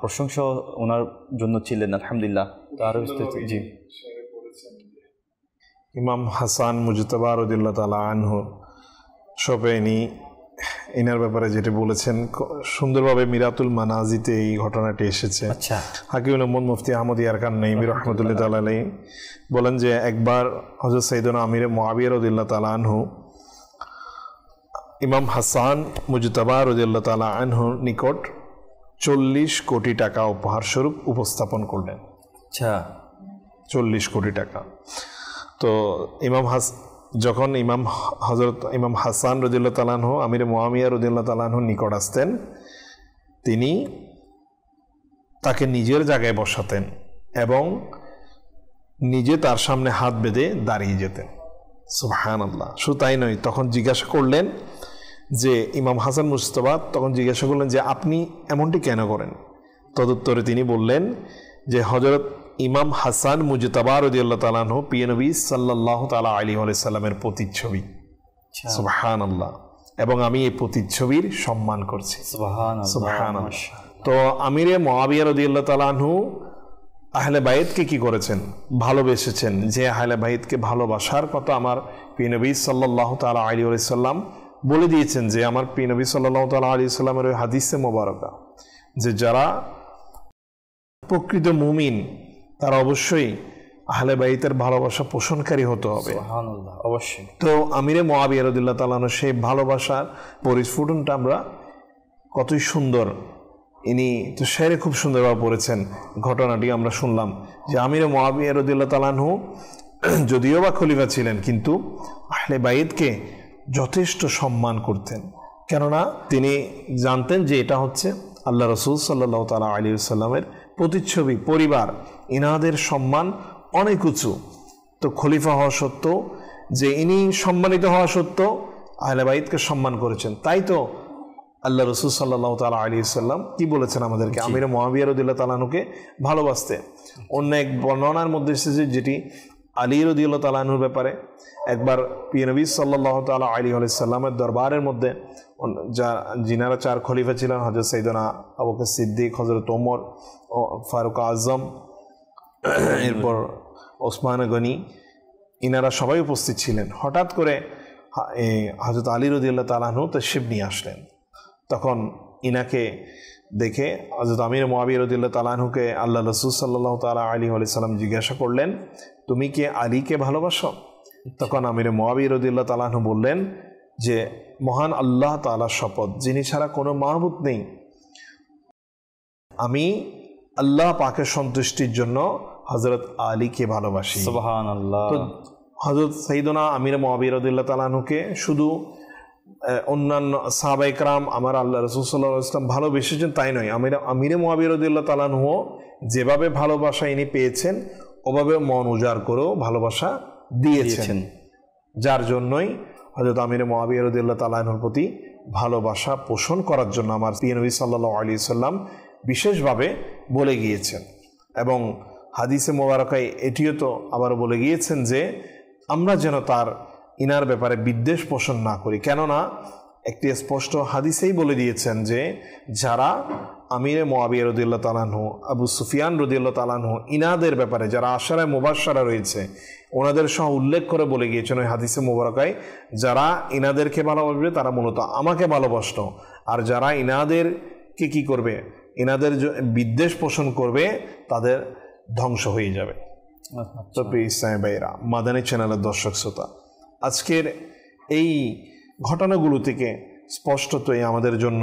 প্রশংসা ওনার জন্য ছিলেন আলহামদুলিল্লাহ। তার জি ইমাম হাসান মুজতবা রাদিয়াল্লাহু তাআলা আনহু শোপেনি এনার ব্যাপারে যেটা বলেছেন সুন্দরভাবে মিরাতুল মানাজিতে এই ঘটনাটি এসেছে। আচ্ছা, হাকিমুল উম্মত মুফতি আহমদ ইয়ারকান নাইমি রাহমাতুল্লাহি তাআলা আলাইহি বলেন যে একবার হযরত সাইয়েদনা আমির মুআবিয়া রাদিয়াল্লাহু তাআলা আনহু ইমাম হাসান মুজতবা রাদিয়াল্লাহু তাআলা আনহুর নিকট 40 কোটি টাকা উপহার স্বরূপ উপস্থাপন করলেন। আচ্ছা, 40 কোটি টাকা। তো যখন হযরত ইমাম হাসান রাদিয়াল্লাহু তাআলা আনহু আমির মুআবিয়া রাদিয়াল্লাহু তাআলা আনহুর নিকট আসতেন, তিনি তাকে নিজের জায়গায় বসাতেন এবং নিজে তার সামনে হাত বেঁধে দাঁড়িয়ে যেতেন। সুবহানাল্লাহ। শুধু তাই নয়, তখন জিজ্ঞাসা করলেন যে ইমাম হাসান মুজতবা তখন জিজ্ঞাসা করলেন যে আপনি এমনটি কেন করেন? তদুত্তরে তিনি বললেন যে হযরত ইমাম হাসান মুজতবা রাদিয়াল্লাহু তাআলা আনহু প্রিয় নবী সাল্লাল্লাহু তাআলা আলাইহি ওয়াসাল্লামের প্রতিচ্ছবি। সুবহানাল্লাহ। এবং আমি এই প্রতিচ্ছবির সম্মান করছি। সুবহানাল্লাহ। তো আমিরে মুআবিয়া রাদিয়াল্লাহু তাআলা আনহু আহলে বাইতকে কি করেছেন? ভালোবেসেছেন। যে আহলে বাইতকে ভালোবাসার কথা আমার প্রিয় নবী সাল্লাল্লাহু তাআলা আলাইহি ওয়াসাল্লাম বলে দিয়েছেন যে আমার প্রিয় নবী সাল্লাল্লাহু তাআলা আলাইহি সাল্লামের ওই হাদিসে মোবারকা যে যারা প্রকৃত মুমিন তারা অবশ্যই আহলে বাইতের ভালোবাসা পোষণকারী হতে হবে। সুবহানাল্লাহ, অবশ্যই। তো আমিরে মুআবিয়া রাদিয়াল্লাহু তাআলা আনহু সেই ভালোবাসার পরিস্ফুটনটা আমরা কতই সুন্দর, ইনি তো শেরে খুব সুন্দরভাবে পড়েছেন। ঘটনাটি আমরা শুনলাম যে আমিরে মুআবিয়া রাদিয়াল্লাহু তাআলা আনহু যদিও বা খলিফা ছিলেন, কিন্তু আহলে বাইতকে যথেষ্ট সম্মান করতেন, কেননা তিনি জানতেন যে এটা হচ্ছে আল্লাহ রসুল সাল্লাল্লাহু তাআলা আলাইহি ওয়াসাল্লামের প্রতিচ্ছবি, পরিবার, ইনাদের সম্মান অনেক উঁচু। তো খলিফা হওয়া সত্ত্বেও যে ইনি সম্মানিত হওয়া সত্ত্বেও আহলে বাইতকে সম্মান করেছেন। তাই তো আল্লাহ রসুল সাল্লাল্লাহু তাআলা আলাইহি ওয়াসাল্লাম কি বলেছেন আমাদেরকে? আমির মুআবিয়া রাদিয়াল্লাহু তাআলা আনহুকে ভালোবাসতে। অন্য এক বর্ণনার মধ্যে এসেছে যেটি আলী রাদিয়াল্লাহু তাআলা আনহুর ব্যাপারে। একবার প্রিয় নবী সাল্লাল্লাহু তাআলা আলাইহি ওয়াসাল্লামের দরবারের মধ্যে যিনারা 4 খলিফা ছিলেন, হযরত সাইয়েদনা আবু বকর সিদ্দিক, হযরত ওমর, ফারুক আজম, এরপর ওসমান গনি, ইনারা সবাই উপস্থিত ছিলেন। হঠাৎ করে হযরত আলী রাদিয়াল্লাহু তাআলা আনহু তাশরিফ নিয়ে আসলেন। তখন ইনাকে দেখে হযরত আমির মুআবিয়া রাদিয়াল্লাহু তাআলা আনহুকে আল্লাহ রাসূল সাল্লাল্লাহু তাআলা আলাইহি ওয়াসাল্লাম জিজ্ঞাসা করলেন, তুমি কি আলীকে ভালোবাসো? তখন আমির মুআবিয়া রাদিয়াল্লাহু তাআলা আনহু বললেন যে মহান আল্লাহ তাআলার শপথ, যিনি ছাড়া কোনো মাহবুদ নেই, আমি আল্লাহ পাকের সন্তুষ্টির জন্য হযরত আলীকে ভালোবাসি। সুবহানাল্লাহ। তো হযরত সাইয়েদনা আমির মুআবিয়া রাদিয়াল্লাহু তাআলা আনহুকে শুধু অন্যান্য সাহাবায়ে কেরাম আমার আল্লাহ রাসূল সাল্লাল্লাহু আলাইহি ওয়াসাল্লাম ভালোবেসেছেন তাই নয়, আমির মুআবিয়া রাদিয়াল্লাহু তাআলা আনহু যেভাবে ভালোবাসা ইনি পেয়েছেন ওভাবে মন উজাড় করেও ভালোবাসা দিয়েছেন, যার জন্যই হযরত আমির মুআবিয়া রাদিয়াল্লাহু তাআলা আনহুর প্রতি ভালোবাসা পোষণ করার জন্য আমার প্রিয় নবী সাল্লাল্লাহু আলাইহি ওয়াসাল্লাম বিশেষভাবে বলে গিয়েছেন। এবং হাদিসে মোবারকায় এটিও তো আবার বলে গিয়েছেন যে আমরা যেন তার ইনার ব্যাপারে বিদ্বেষ পোষণ না করি, কেননা একটি স্পষ্ট হাদিসেই বলে দিয়েছেন যে যারা আমিরে মুআবিয়া রাদিয়াল্লাহু তাআলা আনহু, আবু সুফিয়ান রাদিয়াল্লাহু তাআলা আনহু, ইনাদের ব্যাপারে যারা আশারায়ে মুবাশশারা রয়েছে ওনাদের সহ উল্লেখ করে বলে গিয়েছেন ওই হাদিসে মোবারকায়, যারা ইনাদেরকে ভালোবাসবে তারা মূলত আমাকে ভালোবাসত, আর যারা ইনাদেরকে কি করবে, ইনাদের বিদ্বেষ পোষণ করবে, তাদের ধ্বংস হয়ে যাবে। তো প্রিয় ইসলামী ভাইরা, মাদানী চ্যানেলের দর্শক শ্রোতা, আজকের এই ঘটনাগুলো থেকে স্পষ্টতই আমাদের জন্য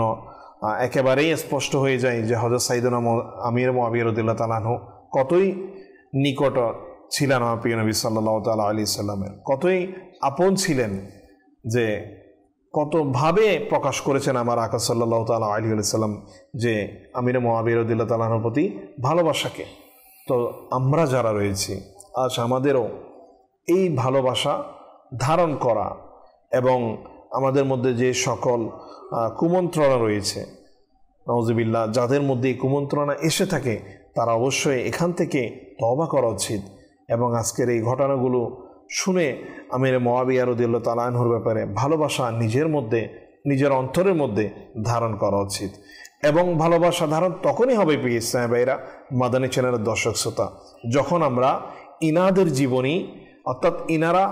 একেবারেই স্পষ্ট হয়ে যায় যে হযরত সাইয়েদনা আমির মুআবিয়া রাদিয়াল্লাহু তাআলা আনহু কতই নিকট ছিলেন আমার প্রিয় নবী সাল্লাল্লাহু তাআলা আলাইহি সাল্লামের, কতই আপন ছিলেন, যে কতভাবে প্রকাশ করেছেন আমার আকা সাল্লাল্লাহু তাআলা আলাইহি সাল্লাম যে আমির মুআবিয়া রাদিয়াল্লাহু তাআলা আনহুর প্রতি ভালোবাসাকে। তো আমরা যারা রয়েছি আজ আমাদেরও এই ভালোবাসা ধারণ করা এবং আমাদের মধ্যে যে সকল কুমন্ত্রণা রয়েছে, নাউযুবিল্লাহ, যাদের মধ্যে এই কুমন্ত্রণা এসে থাকে তারা অবশ্যই এখান থেকে তওবা করা উচিত এবং আজকের এই ঘটনাগুলো শুনে আমির মুআবিয়া রাদিয়াল্লাহু তাআলা আনহুর ব্যাপারে ভালোবাসা নিজের মধ্যে, নিজের অন্তরের মধ্যে ধারণ করা উচিত। এবং ভালোবাসা ধারণ তখনই হবে প্রিয় ইসলামী ভাইরা, মাদানী চ্যানেলের দর্শক শ্রোতা, যখন আমরা ইনাদের জীবনী, অর্থাৎ ইনারা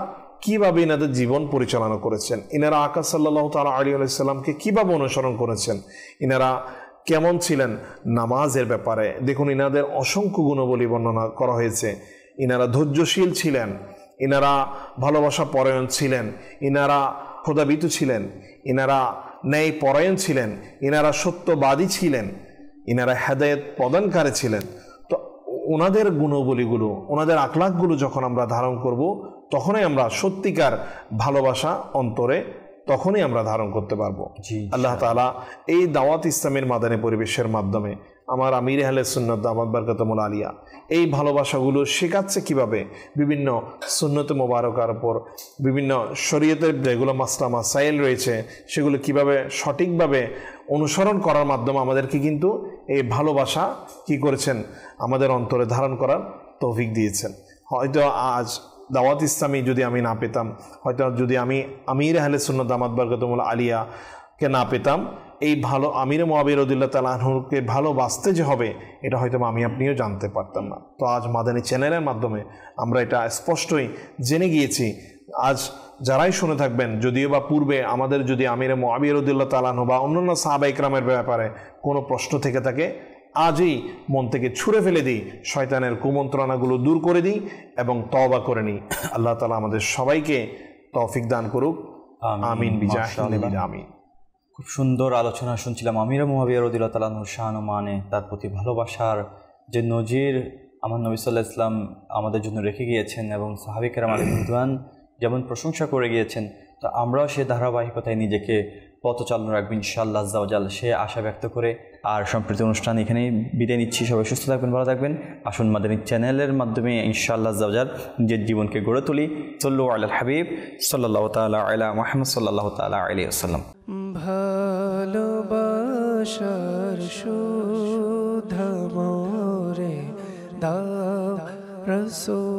কিভাবে ইনাদের জীবন পরিচালনা করেছেন, ইনারা আকা সাল্লাল্লাহু তাআলা আলাইহি ওয়াসাল্লামকে কিভাবে অনুসরণ করেছেন, ইনারা কেমন ছিলেন নামাজের ব্যাপারে। দেখুন ইনাদের অসংখ্য গুণাবলী বর্ণনা করা হয়েছে। ইনারা ধৈর্যশীল ছিলেন, ইনারা ভালোবাসা পরায়ণ ছিলেন, ইনারা খোদাবিতু ছিলেন, ইনারা ন্যায় পরায়ণ ছিলেন, ইনারা সত্যবাদী ছিলেন, ইনারা হেদায়েত প্রদানকারী ছিলেন। তো ওনাদের গুণাবলীগুলো, ওনাদের আখলাকগুলো যখন আমরা ধারণ করব তখনই আমরা সত্যিকার ভালোবাসা অন্তরে তখনই আমরা ধারণ করতে পারবো। আল্লাহ তাআলা এই দাওয়াত ইসলামের মাদানী পরিবেশের মাধ্যমে আমার আমির আহলে সুন্নাত দামাত বারকাতুহুল আলিয়া এই ভালোবাসাগুলো শেখাচ্ছে কিভাবে, বিভিন্ন সুন্নতে মোবারকার উপর বিভিন্ন শরীয়তের যেগুলো মাসলা মাসাইল রয়েছে সেগুলো কিভাবে সঠিকভাবে অনুসরণ করার মাধ্যমে আমাদেরকে কিন্তু এই ভালোবাসা কি করেছেন, আমাদের অন্তরে ধারণ করার তৌফিক দিয়েছেন। হয়তো আজ দাওয়াত ইসলামী যদি আমি না পেতাম, হয়তো যদি আমি আমির আহলে সুন্নাত দামাত বারকাতুহুল আলিয়াকে না পেতাম, এই ভালো আমির মুআবিয়া রাদিয়াল্লাহু তাআলা আনহুকে ভালোবাসতে যে হবে এটা হয়তো আমি আপনিও জানতে পারতাম না। তো আজ মাদানী চ্যানেলের মাধ্যমে আমরা এটা স্পষ্টই জেনে গিয়েছি। আজ যারাই শুনে থাকবেন, যদিও বা পূর্বে আমাদের যদি আমিরে মুআবিয়া রাদিয়াল্লাহু তাআলা আনহু বা অন্যান্য সাহাবা ইকরামের ব্যাপারে কোনো প্রশ্ন থেকে থাকে, আজই মন থেকে ছুঁড়ে ফেলে দিই, শয়তানের কুমন্ত্রণাগুলো দূর করে দিই এবং তওবা করে নিই। আল্লাহ তাআলা আমাদের সবাইকে তৌফিক দান করুক। আমিন বিজাহিল নবী আমিন। খুব সুন্দর আলোচনা শুনছিলাম আমিরে মুআবিয়া রাদিয়াল্লাহু তাআলা আনহুর শান ও মানে, তার প্রতি ভালোবাসার যে নজির আমার নবী সাল্লাল্লাহু আলাইহি ওয়াসাল্লাম আমাদের জন্য রেখে গিয়েছেন এবং সাহাবী কেরাম আলাইহিম রিদওয়ান যেমন প্রশংসা করে গিয়েছেন, তো আমরাও সে ধারাবাহিকতায় নিজেকে পথ চালানো রাখবেন ইনশাআল্লাহ আজ্জা ওয়া জাল, সে আশা ব্যক্ত করে আর সম্প্রতি অনুষ্ঠান এখানেই বিদায় নিচ্ছি। সবাই সুস্থ থাকবেন, ভালো থাকবেন। আসুন মাদানী চ্যানেলের মাধ্যমে ইনশাআল্লাহ আজ্জা ওয়া জাল নিজের জীবনকে গড়ে তুলি। সাল্লু আলাল হাবিব সাল্লাল্লাহু তাআলা আলা মুহাম্মদ সাল্লাল্লাহু তাআলা আলাইহি ওয়াসাল্লাম। ভালোবাসার সুধা মোরে দাও রাসূল।